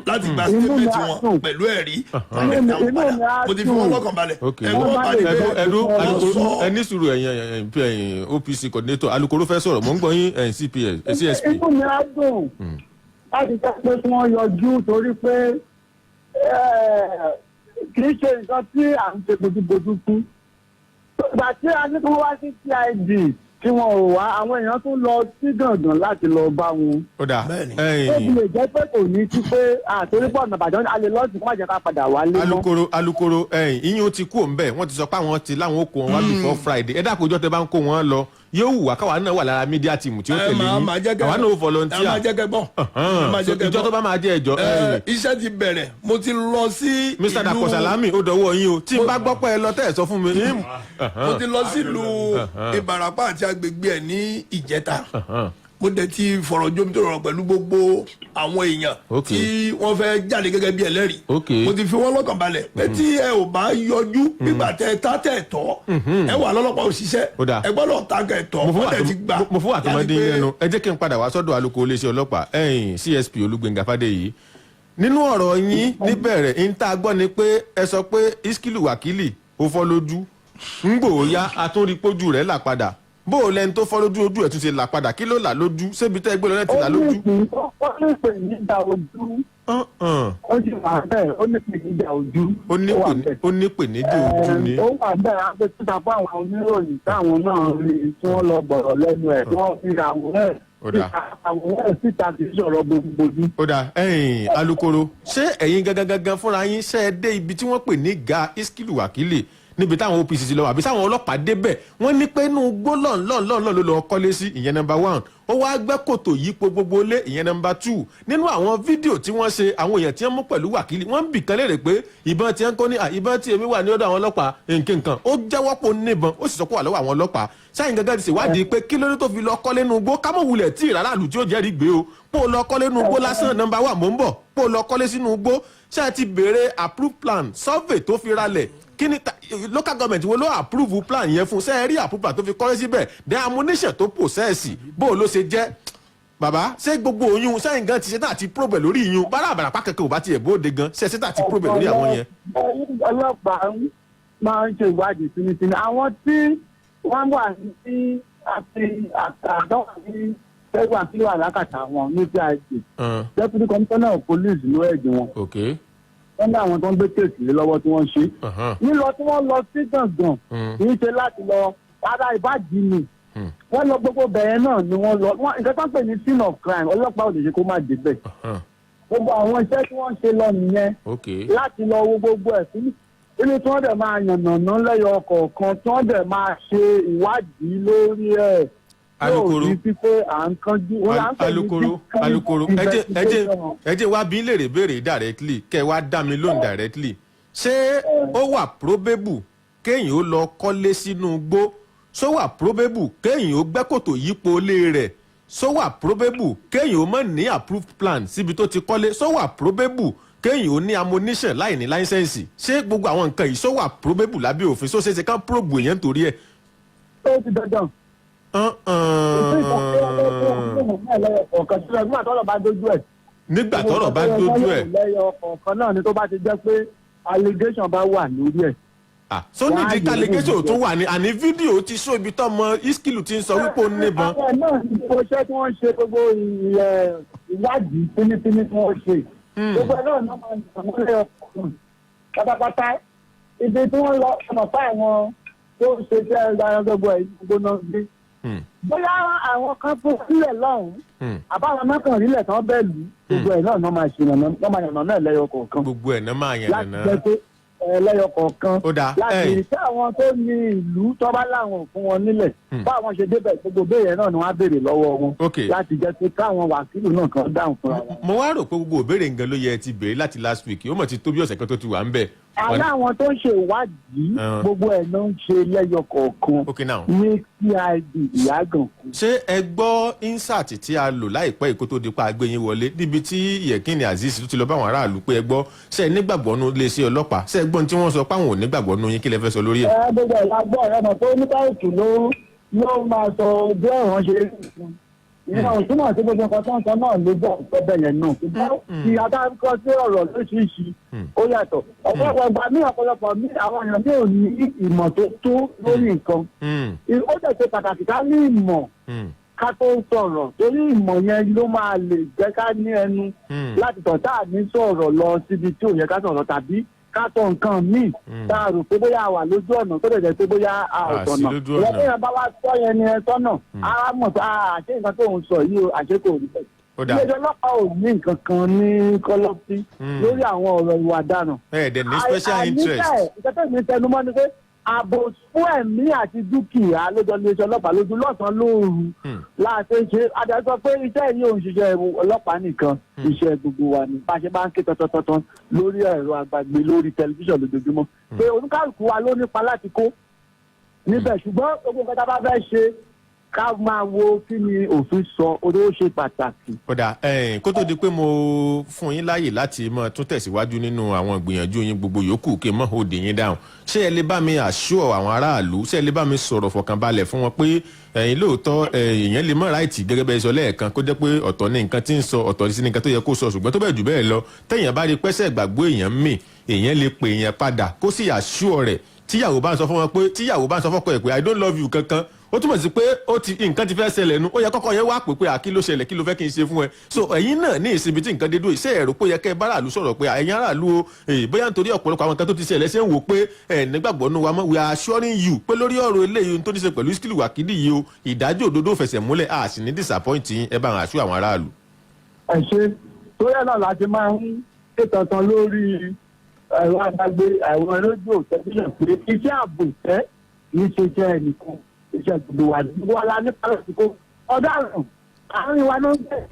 láti gba statement wọn pẹ̀lú ẹ̀rí màá dẹ̀ dá wọn padà mo ti fi wọ́n lọ́kàn balẹ̀ ẹ̀gbọ́n bá ní pé ẹni sùúrù ẹ̀yin OPC coordinator alukoro fẹ́ sọ̀rọ̀ mò ń gbọ́ yín CSP. inú mi á dùn láti jẹ́ pé kí wọ́n yọjú torí pé kì í ṣe nǹkan tí à ń ṣe bójúbójú fún. ìgbà tí a ní kí wọ́n wá sí CID tí wọn ò wá àwọn èèyàn tún lọ sí gàngàn láti lọ bá wọn. ó dà ó fi lè jẹ́ pé kò ní sí pé àtòrí pọ̀ ọ̀nà àbàdàn a lè lọ́ọ̀sì fún àjẹká padà wálé mọ́. alukoro ìyín ó ti kú òun bẹ́ẹ̀ wọ́n ti sọ pé àwọn ti láwọn ó kó wọn wá before Friday ẹ dákun ọjọ́ tẹ bá ń kó wọn lọ yóò wù wá káwa náà wà lára media team tí ó tẹ̀lé yín àwa náà ó volunteer. ìjọ tó bá máa jẹ́ ẹjọ́. iṣẹ́ ti bẹ̀rẹ̀ mo ti lọ sí ìlú Mr. Dapò Salami ó dọwọ́ yín o tí n bá gbọ́ pé ẹ lọ tẹ́ ẹ sọ fún mi. mo ti lọ sílùú Ìbàràpá àti agbègbè ẹ̀ ní ìjẹta mo dẹ̀ ti fọ̀rọ̀ jómi tó rọrùn pẹ̀lú gbogbo àwọn èèyàn tí wọ́n fẹ́ jáde gẹ́gẹ́ bí ẹlẹ́rìí mo ti fi wọ́n lọ́kàn balẹ̀ pé tí ẹ ò bá yọjú nígbà tẹ tá tẹ̀ tọ́ ẹ wà lọ́lọ́pàá òṣìṣẹ́ ẹ gbọ́dọ̀ ta kẹ̀ tọ́ wọ́n dẹ̀ ti gbà. mo fún àtúmọ̀dé yẹn ẹ jẹ́ kí n padà wá sọ́dọ̀ alukoro iléeṣẹ́ ọlọ́pàá CSP Olúgbénga Fádèyí nínú ọ̀rọ̀ yín níbẹ̀rẹ̀ ń tá a gbọ́ ni pé ẹ sọ pé Iskilu Wakili ó fọ́ lójú ń gbòòyà atúnrípójú rẹ̀ là padà bó o lẹni tó fọ́ lójú ojú ẹ̀ tún ṣe là padà kí ló là lójú ṣébi tẹ́ gbé lọ́nà ti là lójú. ó ní ìpèníjà ojú ó sì wà bẹ́ẹ̀ ó ní ìpèníjà ojú. ó ní ìpèníjà ojú ni. ó wà bẹ́ẹ̀ á gbé síta fún àwọn oníròyìn táwọn náà rí tí wọ́n lọ gbọ̀rọ̀ lẹ́nu ẹ̀ tí wọ́n fi àwòrán ẹ̀ síta kì í sọ̀rọ̀ gbogbogbò. ó dà alukoro ṣé ẹ̀yin gangan fúnra yín ṣe é dé ibi tí wọ́n pè ní ga Iskilu Wakili níbi táwọn OPC ti lọ àbí táwọn ọlọ́pàá débẹ̀ wọ́n ní pé inú gbó lọ́nlọ́nlọ́n ló lọ kọ́lé sí ìyẹn number 1 ó wá gbẹ́ kòtò yípo gbogbo lé ìyẹn number 2 nínú àwọn fídíò tí wọ́n ṣe àwọn èèyàn tí wọ́n mú pẹ̀lú Wákìlì wọ́n ń bì kan léèrè pé ìbọn tí wọ́n kọ́ ní ìbọn tí èmi wà ní ọ̀dọ̀ àwọn ọlọ́pàá nǹkan ó jẹ́wọ́ pò níbọn ó sì sọ pé wà lọ́wọ́ àwọn ọlọ́pàá sáyìn gangan ti ṣèwádìí pé kí ló dé tó fi lọ kọ́lé nínú gbó kámọ̀ wulẹ̀ tí ìrànlọ́lù tí ó jẹ́rìí gbé o pò lọ kọ́lé nínú gbó lásán number 1 mò ń bọ̀ pò lọ kọ́lé sínú gbó ṣáà ti béèrè approve plan survey tó fi ralẹ̀ kí ni local government wo ló approve plan yẹn fún ṣé ẹ rí approve plan tó fi kọ́lé síbẹ̀ the ammunition tó process bó o ló ṣe jẹ́ bàbá ṣé gbogbo oyún sẹ́yìn gan ti ṣe náà ti probe lórí iyún bára àbàràpá kẹ̀kẹ́ ò bá tiẹ̀ bóde gan ṣe ṣe náà ti probe lórí àwọn yẹn. ọlọ́pàá máa ń ṣe ìwádìí finifini àwọn tí wọ́n wà ní àti àtàdánwò ní fẹ́gbà tí wà lákàtà wọn ní PIC deputy commissioner of police ló ẹ̀jẹ̀ wọn wọ́n ní àwọn tó ń gbé kéèsì lé lọ́wọ́ tí wọ́n ṣe nílọ tí wọ́n lọ sí gbọ̀ngàn kì í ṣe láti lọ ara ìbàdí ni wọ́n lọ gbogbo bẹ̀rẹ̀ náà ni wọ́n lọ nǹkan tó ń pè ní scene of crime ọlọ́pàá ò lè ṣe kó má débẹ̀ gbogbo àwọn iṣẹ́ tí wọ́n ṣe lọ nìyẹn láti lọ wo gbogbo ẹ̀ sí ilé tí wọ́n dẹ̀ máa yànnàná lẹ́yọ kọ̀ọ̀kan tí wọ́n dẹ̀ máa ṣe ìwádìí lórí ẹ̀ alukoro ẹ jẹ́ wá bí lèrè béèrè directly kẹ́ wá dá mi lóhùn directly ṣé ó wà probable kéèyàn ó lọ kọ́lé sínú igbó ṣó wà probable kéèyàn ó gbẹ́ kòtò yípo ilé rẹ̀ ṣó wà probable kéèyàn ó má ní approved plan síbi tó ti kọ́lé ṣó wà probable kéèyàn ó ní ammunition láì ní láísẹ̀nsì ṣé gbogbo àwọn nǹkan yìí ṣó wà probable lábẹ́ òfin ṣó ṣeéṣe ká probe èèyàn torí ẹ̀. ó ti dandan. nígbà tọ́rọ̀ bá dójú ẹ̀. lẹ́yọ kọ̀ọ̀kan náà ni tó bá ti jẹ́ pé allegation bá wà lórí ẹ̀. so nídìí kálígéṣò tó wà ní àní fídíò ti sọ ibi tọ́mọ Iskilu ti ń sọ wípé ó níbọn. àwọn náà ní iṣẹ́ tí wọ́n ṣe gbogbo ìwádìí fínífíní tí wọ́n ṣe. gbogbo náà náà máa ń sàmúlẹ̀ ọkùnrin pátápátá ibi tí wọ́n lọ ọ̀nà fáwọn tó ń ṣe iṣẹ́ ẹgbẹ́ gbogbo ẹ̀ gbogbo náà gbé. bóyá àwọn kan fún sílẹ̀ lọ́hùn-ún àbáwọn mọ́kànlélẹ̀ tán bẹ́ẹ̀ lù gbogbo ẹ̀ náà máa ṣe yànnà náà lẹ́yọ kọ̀ọ̀kan. gbogbo ẹ̀ náà máa yànnà. láti jẹ́ pé lẹ́yọ kọ̀ọ̀kan láti rí sí àwọn tó ní ìlú tó bá láwọn fún wọn nílẹ̀ báwọn ṣe débẹ̀ gbogbo béèrè náà ni wọ́n á béèrè lọ́wọ́ wọn láti jẹ́ pé káwọn wàkílù náà kan dáhùn fúnra wọn. mo wá rò pé gbogbo òbéèrè nǹkan ló yẹ ti béèrè láti last week ó mọ̀ ti tó bí ọ̀sẹ̀ kan tó ti wà ń bẹ̀ Àwọn tó ń ṣe ìwádìí gbogbo ẹ̀ ló ń ṣe lẹ́yọ kọ̀ọ̀kan ní CID Ìyágànkú. Ṣé ẹ gbọ́ insert tí a lò láìpẹ́ ìkó tó di pa agbẹ́yìn wọlé níbi tí Yẹ̀kínì Azeez tó ti lọ bá àwọn aráàlú pé ẹ gbọ́ ṣé ẹ nígbàgbọ́ nú iléeṣẹ́ ọlọ́pàá ṣé ẹ gbọ́n tí wọ́n sọ pé àwọn ò nígbàgbọ́ nú yín kí lẹ fẹ́ sọ lórí ẹ̀. Gbogbo ẹ̀ la gbọ́ ọ̀rẹ́ mọ̀ pé oníkàlùkù ló máa sọ bí ọ̀ràn ṣe rí fún ìyẹn ò túmọ̀ sí gbogbo nǹkan tó ń sọ náà ló bọ̀ pẹ́bẹ́ yẹn náà ṣùgbọ́n ti adáńkọ́ sí ọ̀rọ̀ lóṣìṣì ó yàtọ̀ ọ̀pọ̀lọpọ̀ ìgbà ní ọ̀pọ̀lọpọ̀ ní àwọn èèyàn ní ò ní ìmọ̀ tó tó lórí nǹkan ó dẹ̀ ṣe pàtàkì ká ní ìmọ̀ ká tó sọ̀rọ̀ torí ìmọ̀ yẹn ló máa lè jẹ́ ká ní ẹnu láti tọ̀ tá à ní sọ̀rọ̀ lọ síbi tí ò yẹ ká sọ̀rọ̀ tàbí ká tọ̀ nǹkan míì tá a rò pé bóyá a wà lójú ọ̀nà tó dẹ̀ jẹ́ pé bóyá a ò tọ̀nà ìyẹn tí yẹn bá wá sọ yẹn ni ẹ tọ́nà á mọ̀ pé àṣé nǹkan tó ń sọ yìí àṣé kò rí bẹ́ẹ̀. ilé-ẹjọ́ ọlọ́pàá ò ní nǹkan kan ní kọ́lọ́fí lórí àwọn ọ̀rọ̀ ìwà ọ̀daràn. ẹ̀ẹ́dẹ̀ ní special interest. ìkẹ́tẹ́ mi tẹnumọ́ ni pé ààbò fún ẹ̀mí àti dúkìá lójó ilé-iṣẹ́ ọlọ́pàá lójú lọ́sàn-án lóru láti ṣe adájọ́ pé iṣẹ́ yìí ò ń ṣiṣẹ́ ọlọ́pàá nìkan iṣẹ́ gbogbo wa ni bá a ṣe bá ń ké tọ́tọ́tọ́tọ́ lórí ẹ̀rọ àgbàgbé lórí tẹlifíṣàn lójoojúmọ́ pé oníkálùkù wa ló nípa láti kó níbẹ̀ ṣùgbọ́n gbogbo nǹkan tá a bá fẹ́ ṣe ká máa wo kí ni òfin sọ ó ṣe pàtàkì. kódà kó tó di pé mo fún yín láàyè láti mọ tún tẹ̀síwájú nínú àwọn ìgbìyànjú yín gbogbo yòókù kí n mọ̀ òde yín dáhùn ṣé ẹ lè bá mi assure àwọn aráàlú ṣé ẹ lè bá mi sọ̀rọ̀ fọkànbalẹ̀ fún wọn pé lóòótọ́ èèyàn lè mọ̀ ráìtì gẹ́gẹ́ bẹ́ẹ̀ sọ lẹ́ẹ̀kan kó jẹ́ pé ọ̀tọ̀ ní nǹkan tí ń sọ ọ̀tọ̀ sí nǹkan tó yẹ kó sọ ṣùgbọ́n tó bẹ́ẹ̀ jù bẹ́ẹ̀ lọ téèyàn bá rí pẹ́sẹ̀ gbàgbọ́ èèyàn mì èèyàn lè pè èèyàn padà kó sì assure rẹ̀ tíyàwó bá ń sọ fún wọn pé tíyàwó bá ń sọ fọ́kọ ẹ̀ pé I don't love you kankan ó túmọ̀ sí pé nǹkan ti fẹ́ ṣẹlẹ̀ nu ó yẹ kọ́kọ́ yẹn wá pè pé kí ló ṣẹlẹ̀ kí ló fẹ́ kí n ṣe fún ẹ so ẹ̀yin náà ní ìsinmi tí nǹkan dé dúró iṣẹ́ ẹ̀rọ pé yẹ kẹ́ ẹ bá ràlú sọ̀rọ̀ pé ẹ̀yin aráàlú o bóyá nítorí ọ̀pọ̀lọpọ̀ àwọn nǹkan tó ti ṣẹlẹ̀ ṣe ń wò pé nígbàgbọ́ nu wa mọ́ we are assuring you pé lórí ọ̀rọ̀ eléyìí tó ní ṣe pẹ̀lú Iskilu Wakili yìí o ìdájọ́ òdodo fẹsẹ̀ múlẹ̀ a sì ní disappoint yín ẹ bá àwọn àṣù àwọn aráàlú. ẹ ṣe torí ẹ náà láti máa ń ké tantan lórí ẹ̀rọ àgbàgbé àwọn rédíò tẹlifíṣàn pé iṣẹ́ ààbò tẹ́ kì í ṣe iṣẹ́ ẹnìkan iṣẹ́ gbogbo wa gbogbo wa la ní pàrọ̀sìkò ọ̀daràn àárín wa ló ń bẹ̀.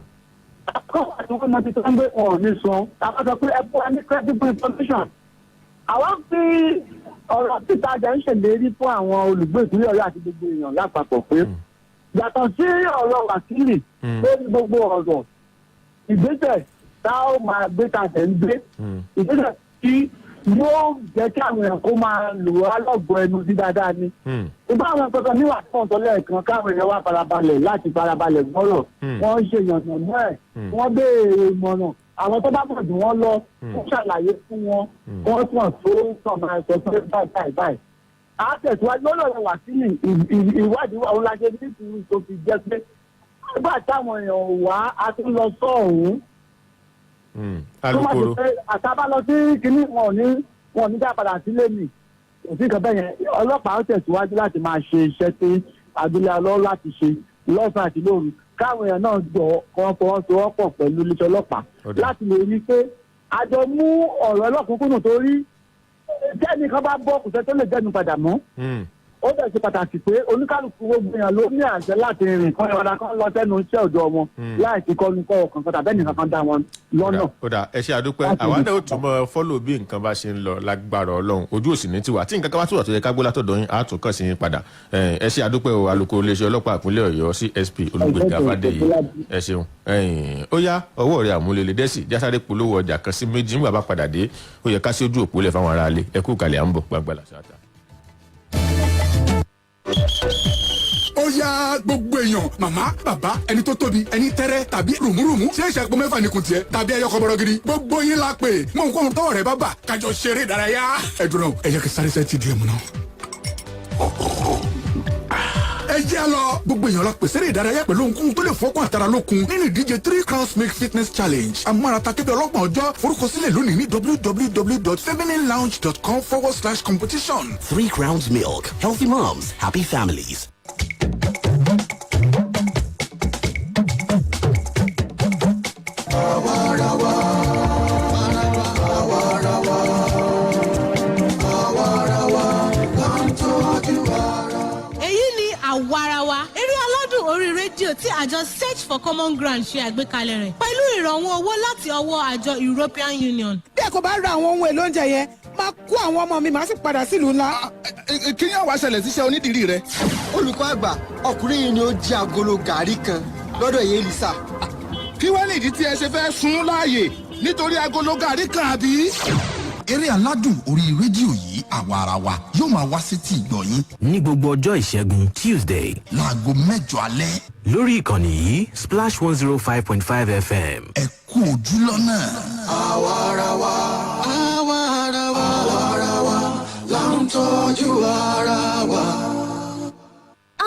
àkọ́kọ́ àti wọ́n mọ ti tó ń gbé wọn ní san àwọn sọ pé ẹ fún wa ní credible information. àwọn fi ọ̀rọ̀ títa jẹ́ ń ṣèlérí fún àwọn olùgbé ìpínlẹ̀ Ọ̀yọ́ àti gbogbo èèyàn lápapọ̀ pé yàtọ̀ sí ọ̀rọ̀ Wákìlì lórí gbogbo ọ̀rọ̀ ìgbésẹ̀ tá ó máa gbé tàṣẹ ń gbé ìgbésẹ̀ tí yóò jẹ́ kí àwọn èèyàn kó máa lò á lọ́gbọ̀ọ́ ẹnu sí dáadáa ni. ìgbà àwọn akẹ́kọ̀ọ́ níwà tí wọ́n sọ lẹ́ẹ̀kan káwọn èèyàn wá farabalẹ̀ láti farabalẹ̀ gbọ́rọ̀ wọ́n ń ṣe ìyànnà náà ẹ̀ wọ́n béèrè ìmọ̀ràn àwọn tó bá mọ̀ jù wọ́n lọ wọ́n ṣàlàyé fún wọn wọ́n sàn tó sàn máa sọ pé báyìí báyìí. a tẹ̀síwájú lọ́dọ̀ Wákìlì ìwádìí wa òun la ṣe nítorí tó fi jẹ́ pé nígbà táwọn èèyàn wá a tún lọ sọ́ọ̀hún alukoro àtàbà lọ sí kínní wọn ò ní dá padà sílé mi òsì kan bẹ́ẹ̀ yẹn ọlọ́pàá ó tẹ̀síwájú láti máa ṣe iṣẹ́ tí adúlé alọ́ láti ṣe lọ́sàn-án àti lóru káwọn èèyàn náà jọ kọ́ fọwọ́sowọ́pọ̀ pẹ̀lú iléeṣẹ́ ọlọ́pàá láti lè rí i pé àjọ mú ọ̀rọ̀ ọlọ́kùnkùn torí jẹ́ni kan bá bọ́ kùsẹ́ tó lè jẹ́nu padà mọ́ ó dẹ̀ ṣe pàtàkì pé oníkálukú gbogbo èèyàn ló ní àṣẹ láti rìn kan ìwádà kan lọ sẹ́nu iṣẹ́ òjò wọn láì sí kọ́nu kọ́ ọ̀kan kan tàbí ẹnìkan kan dá wọn lọ́nà. kódà ẹ ṣe àdúpẹ́ àwa náà ó tún mọ fọ́lọ̀ bí nǹkan bá ṣe ń lọ lágbára Ọlọ́run ojú òsì ní tiwa tí nǹkan kan bá tó wà tó yẹ ká gbọ́ látọ̀dọ̀ yín á tún kàn sí yín padà ẹ ṣe àdúpẹ́ o alukoro iléeṣẹ́ ọlọ́pàá ìpínlẹ̀ Ọ̀yọ́ CSP Olúgbénga Fádèyí ẹ ṣeun ó yá ọwọ́ rẹ̀ àmúlélẹ̀ dẹ́sì jásáré polówó ọjà kan sí méjì nígbà bá padà dé ó yẹ ká sí ojú òpó lẹ̀ fáwọn aráalé ẹ kú kalẹ̀ à ń bọ̀ gbàgbàlà sáà ó yá gbogbo èèyàn màmá bàbá ẹni tó tóbi ẹni tẹ́rẹ́ tàbí rùmùrùmù ṣé ìṣẹ́pọ̀ mẹ́fà ní kun tiẹ̀ tàbí ẹyọ kọ́bọ̀rọ̀ gidi gbogbo yín la pè mọ nǹkan tọ́wọ́ rẹ bá bà kájọ ṣeré ìdárayá ẹ̀dùn náà ẹ̀yẹ kí sáré sẹ́ ti di ẹ̀mú náà. ẹ jẹ́ lọ gbogbo èèyàn la pèsè ìdárayá pẹ̀lú ohun tó lè fọ́kàn àtàrà lókun nínú ìdíje 3 crowns make fitness challenge amárata kébé ọlọ́gbọ̀n ọjọ́ forúkọsílẹ̀ lónìí ní www.femininelounge.com/competition. 3 crowns milk healthy moms happy families. tí àjọ Search for Common Ground ṣe àgbékalẹ̀ rẹ̀ pẹ̀lú ìrànwọ́ owó láti ọwọ́ àjọ European Union. bí ẹ kò bá ra àwọn ohun èlò oúnjẹ yẹn máa kó àwọn ọmọ mi màá sì padà sílùú ńlá. kí ni àwa ṣẹlẹ̀ síṣẹ́ onídìrí rẹ. olùkọ́ àgbà ọkùnrin yìí ni ó jí agolo gàrí kan lọ́dọ̀ ìyá Elisa. kí wọ́n ní ìdí tí ẹ ṣe fẹ́ sun láàyè nítorí agolo gàrí kan àbí. eré aládùn orí rédíò yìí àwa ara wa yóò máa wá sí ti ìgbọ́ yín. ní gbogbo ọjọ́ ìṣẹ́gun Tuesday. láago 8 alẹ́. lórí ìkànnì yìí Splash 105.5 FM. ẹ kú ojú lọ́nà. àwa ara wa là ń tọ́jú ara wa.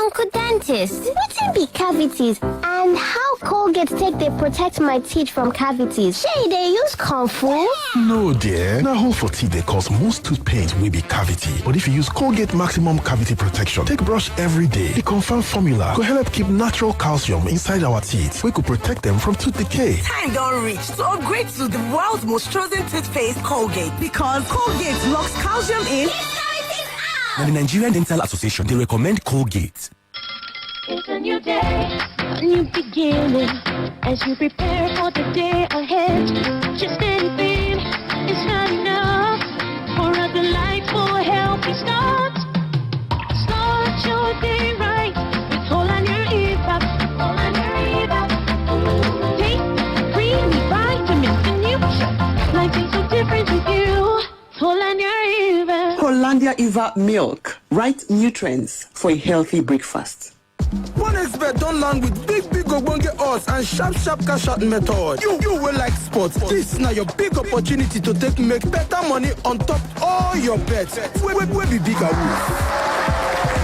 Uncle Dentist, wetin be cavities and how Colgate take dey protect my teeth from cavities? Shey dey use comfort? No, dear. Now, hole for teeth, they cause most tooth pain will be cavity. But if you use Colgate Maximum Cavity Protection, take brush every day. The confirmed formula could help keep natural calcium inside our teeth. We could protect them from tooth decay. Time don't reach to upgrade to the world's most chosen toothpaste, Colgate. Because Colgate locks calcium in. Now, the Nigerian Dental Association, they recommend Colgate. It's a new day, a new beginning. As you prepare for the day ahead, just anything is not enough for a delightful, healthy start. Start your day right with Hollandia Eva. Take creamy vitamins and nutrients. Life is so different with you. Hollandia Eva. Hollandia Eva milk, right nutrients for a healthy breakfast. One expert don't land with big ogbonge odds and sharp cash out method. You will like sports. This is now your big opportunity to make better money on top all your bets. Where be bigger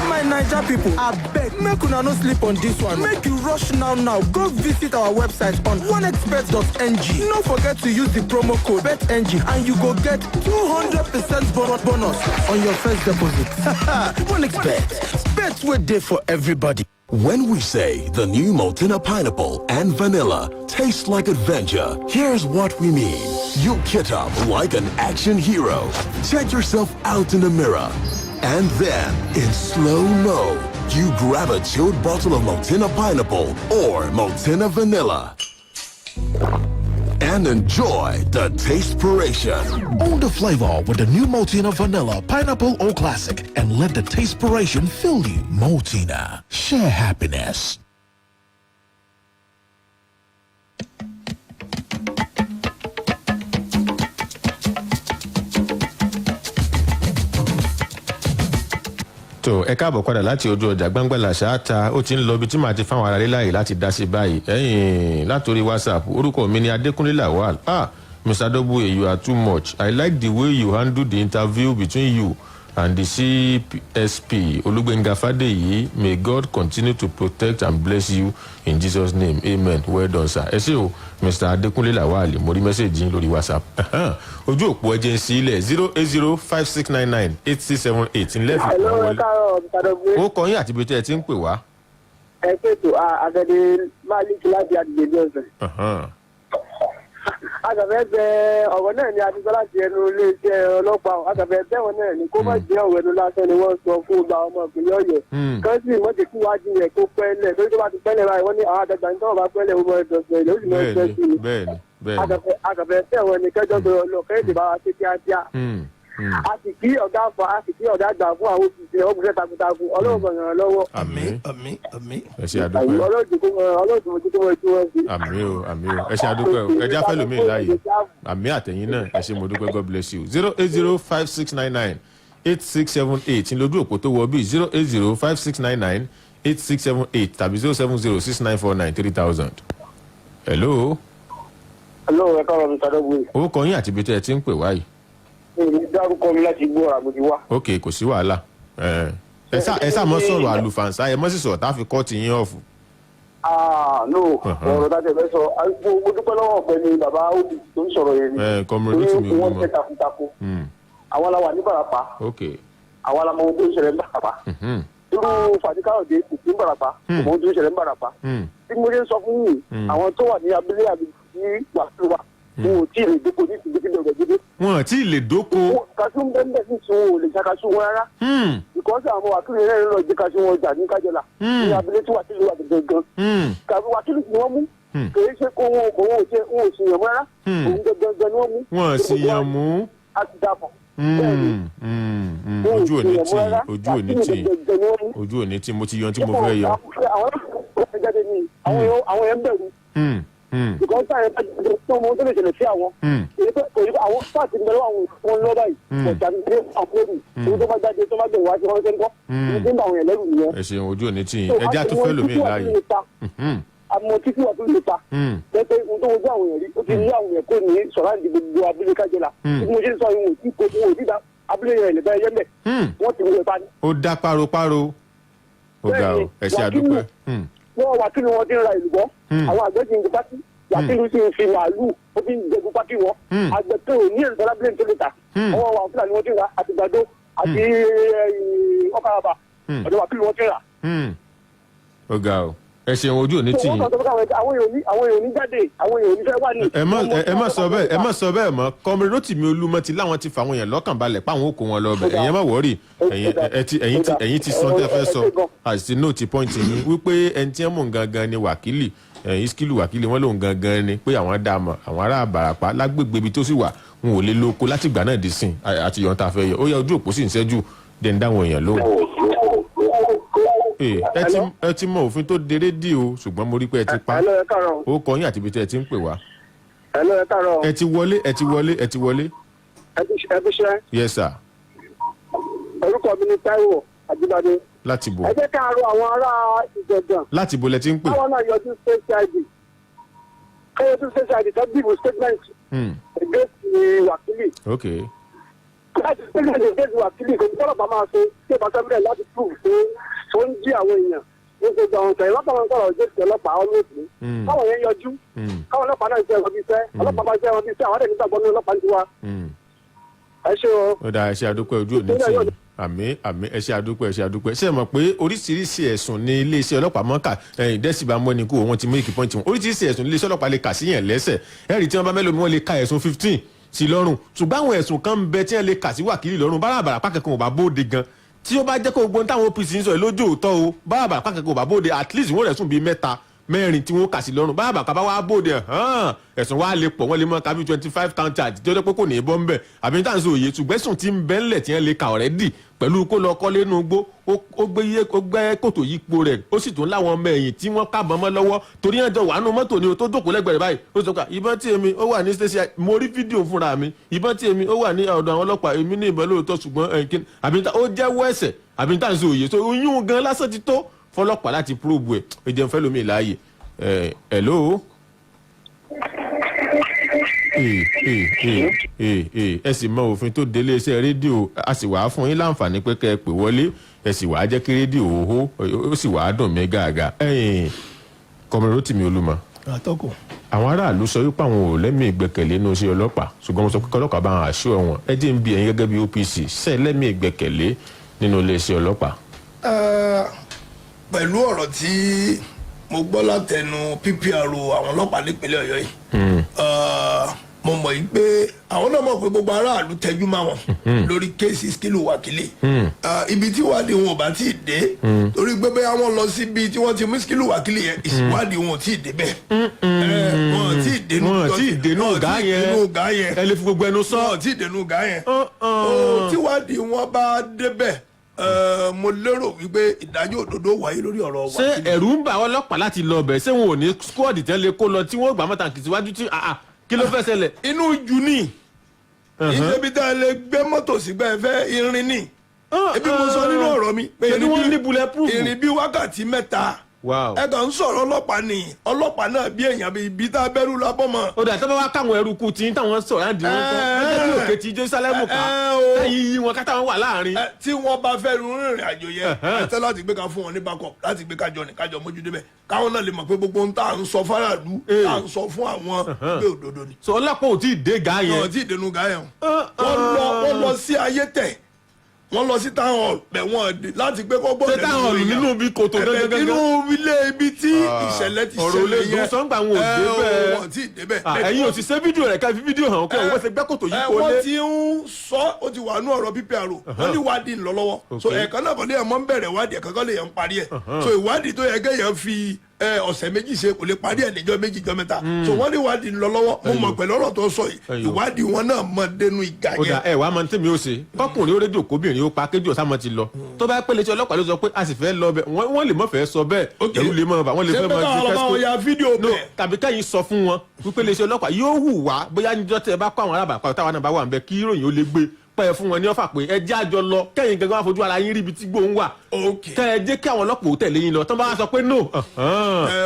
my Naija people, I beg, make una no sleep on this one. Make you rush now. Go visit our website on oneexpert.ng. Don't forget to use the promo code BETNG and you go get 200% bonus on your first deposit. OneExpert, bets were there for everybody. When we say the new Maltina pineapple and vanilla taste like adventure, here's what we mean. You kit up like an action hero. Check yourself out in the mirror. And then, in slow-mo, you grab a chilled bottle of Maltina pineapple or Maltina vanilla. And enjoy the tastespiration. Own the flavor with the new Maltina Vanilla Pineapple All Classic and let the tastespiration fill you. Maltina. Share happiness. tó ẹ káàbọ̀ padà láti ojú ọjà Gbangbala Ṣáátà ó ti ń lọ ibi tí màá ti fáwọn aráalé láàyè láti dá sí báyìí ẹ̀yìn látòrí WhatsApp orúkọ mi ni Adékúnlé Lawal. Mr. W, you are too much. I like the way you handle the interview between you and the CSP Olugbenga Fadeyi. May God continue to protect and bless you in Jesus' name. Amen. Well done, sir. Ẹ ṣé o, Mr. Adékúnlé Lawal, mo rí mẹ́sẹ̀jì yín lórí WhatsApp. Ojú òpó ẹjẹ ń sí ilẹ̀ 08056998678 ńlẹ́ fi kàn wọlé. Ó kọ yín àti ibi tí ẹ ti ń pè wá. Ẹ pètò àgẹ̀dẹ̀ máa ní kí láti àdìgbè ní ọ̀sẹ̀. Agàfẹ́ bẹ ọ̀rọ̀ náà ni adigun láti ẹnu iléeṣẹ́ ọlọ́pàá. Agàfẹ́ bẹ́wọ̀n náà ni kó má jẹ́ ọ̀rọ̀ ẹnu lásán ni wọ́n sọ fún ọgbà ọmọ ìpínlẹ̀ Ọ̀yọ́. Kọ́sì wọ́n ti kí wájú rẹ̀ kó pẹ́lẹ̀ torí tó bá ti pẹ́lẹ̀ báyìí wọ́n ní àwọn àgbàgbà ní tọ́wọ́ bá pẹ́lẹ̀ ó mọ ẹ̀dọ̀sẹ̀ ìlú ìmọ̀ ẹ̀dọ̀ sí ni. Agàfẹ́ bẹ́wọ̀n ni kẹjọ bẹ̀rẹ̀ lọ kẹ́hìndé bá wa ṣe kíákíá. A sì kí ọ̀gá àgbà gbà fún àwọn òṣìṣẹ́ ọkùnrin takuntakun Ọlọ́run bọ̀ ràn lọ́wọ́. Àmín. Ẹ ṣé àdúpẹ́. Ọlọ́run ojú tó mọ̀ tí wọ́n fi. Àmín o. Ẹ ṣé àdúpẹ́ o. Ẹ já fẹ́ lómi láàyè. Àmín àtẹ̀yìn náà. Ẹ ṣé mo dúpẹ́. God bless you. 08056998678 lójú òpó tó wọ bí 08056998678 tàbí 07069493000. Hello. Hello, ẹ káàárọ̀ Mr. W. Ó kọ yín àti ibi tí ẹ ti ń pè wáyìí. Èmi dárúkọ mi láti gbọ́ àgbòdì wá. Ok, kò sí wàhálà. Ẹ sá mọ́ sọ̀rọ̀ àlùfànṣá ẹ mọ́ sì sọ̀rọ̀ tá a fi kọ́ ti yín ọ̀fù. No, ọ̀rọ̀ dájọ́ fẹ́ sọ. Mo dúpẹ́ lọ́wọ́ ọ̀pẹ ni bàbá òbí tó ń sọ̀rọ̀ yẹn ni. Kọ́mọdé tí mi ò wọ́n jẹ́ takuntakun. Àwọn la wà ní Bàràpá. Àwọn la mọ ohun tó ń ṣẹlẹ̀ ní Bàràpá. Irú Fàdíkàyọ̀dé kò sí ní Bàràpá. Kò mọ ohun tó ń ṣẹlẹ̀ ní Bàràpá. Tí mo ṣe ń sọ fún yìí, àwọn tó wà ní abúlé àbí ní wàásù wa. Wọn ò tí ì lè dóko ní ìsìnkú tí lọ́gọ̀ gidi. Wọn ò tí ì lè dóko. Kaṣú ń bẹ́ẹ̀ sí sun ò lè ṣàkàṣù wọn rárá. Ìkọ́sí àwọn wákìlì náà lọ jí kaṣú wọn jà ní Kájọlá. Ní abilé tí wákìlì wà gangan. Kàbí wákìlì tí wọ́n mú. Kìí ṣe kó wọn ò ṣe wọn ò ṣìyàn mọ́ rárá. Òun gangan ni wọ́n mú. Wọn ò ṣìyàn mú. A ti dàpọ̀. ojú òní tí ojú òní tí mo ti yan tí mo fẹ́ yọ. àwọn jáde ní àwọn yẹn bẹ̀rù. ìkọ́ sáà yẹn bá jẹ́ tó mọ tó lè ṣẹlẹ̀ sí àwọn. àwọn fáàtì ń bẹ̀rù àwọn wọn lọ báyìí. ọ̀jà ní ilé àpòrì èyí tó bá jáde tó bá bẹ̀rù wá sí wọn ṣe ń kọ́. èyí tó ń bá àwọn yẹn lẹ́rù nìyẹn. ẹ ṣeun ojú òní tí ẹja tó fẹ́ lómi láàyè. àmọ́ títí wà tó lè ta. pẹ́pẹ́ ohun tó wojú àwọn yẹn rí ó ti ní àwọn yẹn kó ní sọ̀rọ̀ àti gbogbo abúlé kájẹ́la. bí mo ṣe ń sọ ìwọ̀n tí kò fún òbí abúlé yẹn lè bẹ́ẹ̀ yẹ́mẹ̀. wọ́n ti wọlé pa ni. ó dá páropáro. ó ga ọ ẹ ṣe àdúpẹ́. wọ́n wà kí ni wọ́n ti ń ra ìlú bọ́. àwọn àgbẹ̀ ti ń gbé pátí. wàkílù sì ń fi màálù ó fi ń gbẹ̀gbẹ̀ pátí wọn. àgbẹ̀ tó ní èrò tọ́lá bílẹ̀ tó lè ta. ọwọ́ wa fúlàní wọ́n ti ra àti gbàdó àti ọkàràbà ọ̀dọ̀ wàkílù wọ́n ti rà. ó ga ọ ẹ ṣeun ojú òní tì yín. àwọn èèyàn ní jáde àwọn èèyàn ní fẹ́ wà ní. ẹ má sọ bẹ́ẹ̀ mọ́ kọ́mọdé Rótìmí Olúmọ ti láwọn ti fà àwọn èèyàn lọ́kàn balẹ̀ páwọn ó kó wọn lọ bẹ̀ ẹ̀yẹn má wọ́ọ̀rì ẹ̀yìn ti sọ tẹ́ fẹ́ sọ àti nóòtì pọ́ǹtì yín wípé ẹni tí wọ́n mú gangan ni wákìlì Iskilu wákìlì wọn lòun gangan ni pé àwọn dá mọ̀ àwọn ará Àbàràpá lágbègbè ibi tó sì wà wọn ò lè lóko láti ìgbà náà dì sìn àti yọ̀ǹta fẹ́ yọ ó yẹ ojú òpó sì ń ṣẹ́jú dẹ̀ ń dáwọn èèyàn lóhùn. ẹ ti mọ òfin tó de rédíò ṣùgbọ́n mo rí pé ẹ ti pa ó kọ yín àti ibi tẹ́ ẹ ti ń pè wá. ẹ ti wọlé. ẹ bí ṣe. yes sir. orúkọ mi ni Táíwò Àjíbádé. láti bo. ẹ jẹ́ ká rọ àwọn ará Ìgàngán. láti bo lẹ ti ń pè. káwọn náà yọjú state id tó dìbò statement. against wákìlì. ok. láti statement against wákìlì kò ní tọ́lọ̀pàá máa ṣe tí ìbá sẹ́mílẹ̀ láti prove pé ó ń jí àwọn èèyàn ní gbogbo àwọn ọ̀sẹ̀ lọ́pàá máa ń sọ̀rọ̀ against ọlọ́pàá ọlọ́ọ̀sì. káwọn yẹn yọjú káwọn ọlọ́pàá náà ṣe ẹ̀rọ bíi iṣẹ́ ọlọ́pàá máa ṣe ẹ̀rọ bíi iṣẹ́ àwọn àdéhùn nígbàgbọ́ ní ọlọ́pàá ń tiwa. ẹ ṣe o. ó dáa ẹ ṣe àdúpẹ́ ojú òní tì í àmì ẹ ṣe àdúpẹ́ ṣe mọ̀ pé oríṣiríṣi ẹ̀sùn ní iléeṣẹ́ ọlọ́pàá mọ́kà dẹ́sìbà mọ́ni kó wọ́n ti mú èkì pọ́ǹtì wọn oríṣiríṣi ẹ̀sùn ní iléeṣẹ́ ọlọ́pàá lè kà síyàn lẹ́sẹ̀ ẹ̀rì tí wọ́n bá mẹ́lòmí wọ́n lè ka ẹ̀sùn 15 sí lọ́rùn ṣùgbọ́n àwọn ẹ̀sùn kan ń bẹ tí wọ́n lè kà sí wákìlì lọ́rùn bárabàrà pákẹ́kọ̀ọ́ bá bóde gan tí ó bá jẹ́ kó gbogbo táwọn OPC ń sọ lójú òótọ́ o bárabàrà pákẹ́kọ̀ọ́ bá bóde at least wọ́n rẹ̀ sùn bíi mẹ́rin tí wọ́n kà sí lọ́rùn bárabàrà kábá wá bóde ẹ̀sùn wa lè pọ̀ wọ́n lè mọ kábí 25 count charge tí ó jẹ́ pé kò ní í bọ́ ń bẹ̀ àbí tá à ń sọ òye ṣùgbẹ́sùn tí ń bẹ́ ńlẹ̀ tí wọ́n lè kà already pẹ̀lú kó lọ kọ́lé inú igbó ó gbẹ́ kòtò yípo rẹ̀ ó sì tún láwọn ọmọ ẹ̀yìn tí wọ́n kábọ̀ mọ́ lọ́wọ́ torí ẹ̀ jọ wà nù mọ́tò ni o tó jókòó lẹ́gbẹ̀rẹ̀ báyìí ó sọ pé ìbọn tí èmi ó wà ní station mo rí fídíò fúnra mi ìbọn tí èmi ó wà ní ọ̀dọ̀ àwọn ọlọ́pàá èmi ní ìbọn lóòótọ́ ṣùgbọ́n àbí ó jẹ́wọ́ ẹ̀ṣẹ̀ àbí tá à ń sọ òye so oyún gan lásán ti tó fọlọ́pàá láti probe ẹ̀ ìjẹun fẹ́ lómi láàyè hello. ẹ sì mọ òfin tó délé iṣẹ́ rédíò a sì wàá fún yín láǹfààní pé kẹ́ ẹ pè wọlé ẹ sì wàá jẹ́ kí rédíò òhó ó sì wàá dùn mí gàgà. Kọ́mọdé Rótìmí Olúmọ. àwọn aráàlú sọ wípé àwọn ò lẹ́mìí ìgbẹ́kẹ̀lé inú iṣẹ́ ọlọ́pàá ṣùgbọ́n mo sọ pé ọlọ́pàá bá wọn àṣọ wọn ẹ jẹ́ ń bi ẹ̀yin gẹ́gẹ́ bí OPC ṣe lẹ́mìí ìgbẹ́kẹ̀lé nínú iléeṣẹ́ ọlọ́pàá. pẹ̀lú ọ̀rọ̀ tí mo gbọ́ látẹnu PPRO àwọn ọlọ́pàá nípínlẹ̀ Ọ̀yọ́ yìí mo mọ̀ yìí pé àwọn náà mọ̀ pé gbogbo aráàlú tẹjú máa wọn lórí kéèsì Iskilu wákìlì ibi tí ìwádìí wọn ò bá tí ì dé torí pé bẹ́ẹ̀ wọ́n lọ síbi tí wọ́n ti mú Iskilu wákìlì yẹn ìwádìí wọn ò tí ì dé bẹ́ẹ̀ wọn ò tí ì dénú ọ̀gá yẹn ẹ lè fi gbogbo ẹnu sọ wọn ò tí ì dénú ọ̀gá yẹn tí ìwádìí wọn bá débẹ̀ mo lérò wípé ìdájọ́ òdodo wáyé lórí ọ̀rọ̀ wa. ṣé ẹ̀rù ń bà wọ́n ọlọ́pàá láti lọ bẹ̀ ṣé wọn ò ní squad tẹ́lẹ̀ kó lọ tí wọ́n gbà mọ́ta kìí síwájú tí kí ló fẹ́ ṣẹlẹ̀. inú ju ní ìṣèbí tá a lè gbé mọ́tò sígbà ẹ fẹ́ irin ní ebi mo sọ nínú ọ̀rọ̀ mi pé irin bí wákàtí mẹ́ta ẹ kàn ń sọ̀rọ̀ ọlọ́pàá ni ọlọ́pàá náà bí èèyàn bí ibi tá a bẹ̀rù lábọ́ mọ́. ó dà tó bá wá káwọn ẹrú kù tí táwọn sọ̀rọ̀ àdì wọn kọ́ ẹgbẹ́ bí òkè tí Jerusalem ká táyì yí wọn kátáwọn wà láàrin. tí wọ́n bá fẹ́ rìnrìn àjò yẹn ẹ̀tẹ́ láti gbé ká fún wọn ní backup láti gbé kájọ ní kájọ mójú débẹ̀ káwọn náà lè mọ̀ pé gbogbo ohun tá à ń sọ fáráàlú tá à ń sọ fún àwọn gbé òdodo ni. sọ ọlọ́pàá ò tí ì dé gá yẹn. ò tí ì dénú gá yẹn wọ́n lọ sí ayé tẹ̀ wọ́n lọ sí town hall bẹ̀ wọ́n láti gbé kó gbọ́dọ̀ town hall nínú ibi kòtò gẹ́gẹ́ nínú ilé ibi tí ìṣẹ̀lẹ̀ ti ṣẹlẹ̀ yẹn ọ̀rọ̀ olè dùn sọ́ngbà wọn ò débẹ̀ wọ́n ti débẹ̀. ẹ̀yin ò ti ṣe fídíò rẹ̀ ká fi fídíò hàn kó wọ́n ṣe gbẹ́ kòtò yìí kó lé. wọ́n ti ń sọ ó ti wà nú ọ̀rọ̀ PPRO wọ́n ní ìwádìí ń lọ lọ́wọ́ so ẹ̀ẹ̀kan náà kọ́ lè yẹn mọ́ ń bẹ̀rẹ̀ ìwádìí ẹ̀ẹ̀kan kọ́ lè yẹn ń parí ẹ̀ so ìwádìí tó yẹ kéèyàn fi ọ̀sẹ̀ méjì ṣe kò lè parí ẹ̀ níjọ́ méjì jọ́ mẹ́ta so wọ́n ní ìwádìí lọ lọ́wọ́ mo mọ̀ pẹ̀lú ọ̀rọ̀ tó sọ yìí ìwádìí wọn náà mọ̀ dénú ìgbà yẹn. ó dà ẹ wàá mọ tèmi ó ṣe kọkùnrin ó rédíò kóbìnrin ó pa kéjì ọ̀sán mọ́ ti lọ tó bá pẹ́ létí ọlọ́pàá ló sọ pé a sì fẹ́ lọ bẹ̀ wọ́n lè mọ̀ fẹ́ sọ bẹ́ẹ̀ ẹ̀rù lè mọ̀ bà wọ́n lè fẹ́ mọ̀ ṣé bẹ́ẹ̀ ya fídíò bẹ́ẹ̀ tàbí kẹ́yìn sọ fún wọn wípé létí ọlọ́pàá yóò hù wá bóyá níjọ́ tẹ́ ẹ bá kó àwọn arábàápàá táwa náà bá wà ń bẹ kí ìròyìn ó lè gbé pẹ́ fún wọn ní ọ̀fà pé ẹ jẹ́ àjọ lọ kẹ́yìn gẹ́gẹ́ wá fojú ara yín ríbi tí gbóhùn wà kẹ́ ẹ jẹ́ kí àwọn ọlọ́pàá ò tẹ̀lé yín lọ tó bá wá sọ pé no.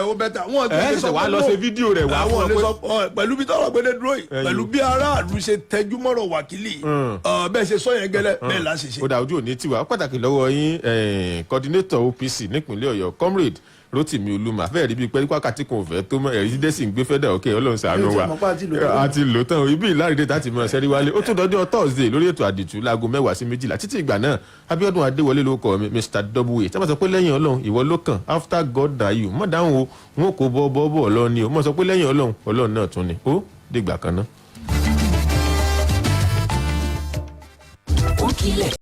ó bẹ́ẹ̀ tà wọ́n ẹ ṣẹ̀ṣẹ̀ wá lọ ṣe fídíò rẹ̀ wá fún ọ pé pẹ̀lú bí tọ́lọ̀ gbẹ́dẹ́ dúró yìí pẹ̀lú bí aráàlú ṣe tẹjú mọ́rọ̀ wákìlì bẹ́ẹ̀ ṣe sọ yẹn gẹ́lẹ́ bẹ́ẹ̀ la ṣe ṣe. ó dà ojú òní tiwa pàtàkì lọ́wọ́ yín coordinator OPC nípìnlẹ̀ Ọ̀yọ́ comrade Rotimi Olúmọ fẹ́ẹ̀ rí bíi pé wákàtí kan ò fẹ́ tó mọ ẹ̀rí dẹ́sìn gbé fẹ́dà òkè Ọlọ́run ṣàánú wa àti lò tán ibi ìlàrídé tá ti mọ ṣẹ́rí wálé ó tún dọ́jọ́ Thursday lórí ètò àdìtú láago 10 sí 12 títí ìgbà náà Abíọ́dún Adéwọlé ló kọ mi Mr Double tí wọ́n sọ pé lẹ́yìn Ọlọ́run ìwọ ló kàn after God die you mọ̀ dáhùn o wọn kò bọ́ lọ ni o mọ̀ sọ pé lẹ́yìn Ọlọ́run Ọlọ́run náà tún ni ó dìgbà kan náà.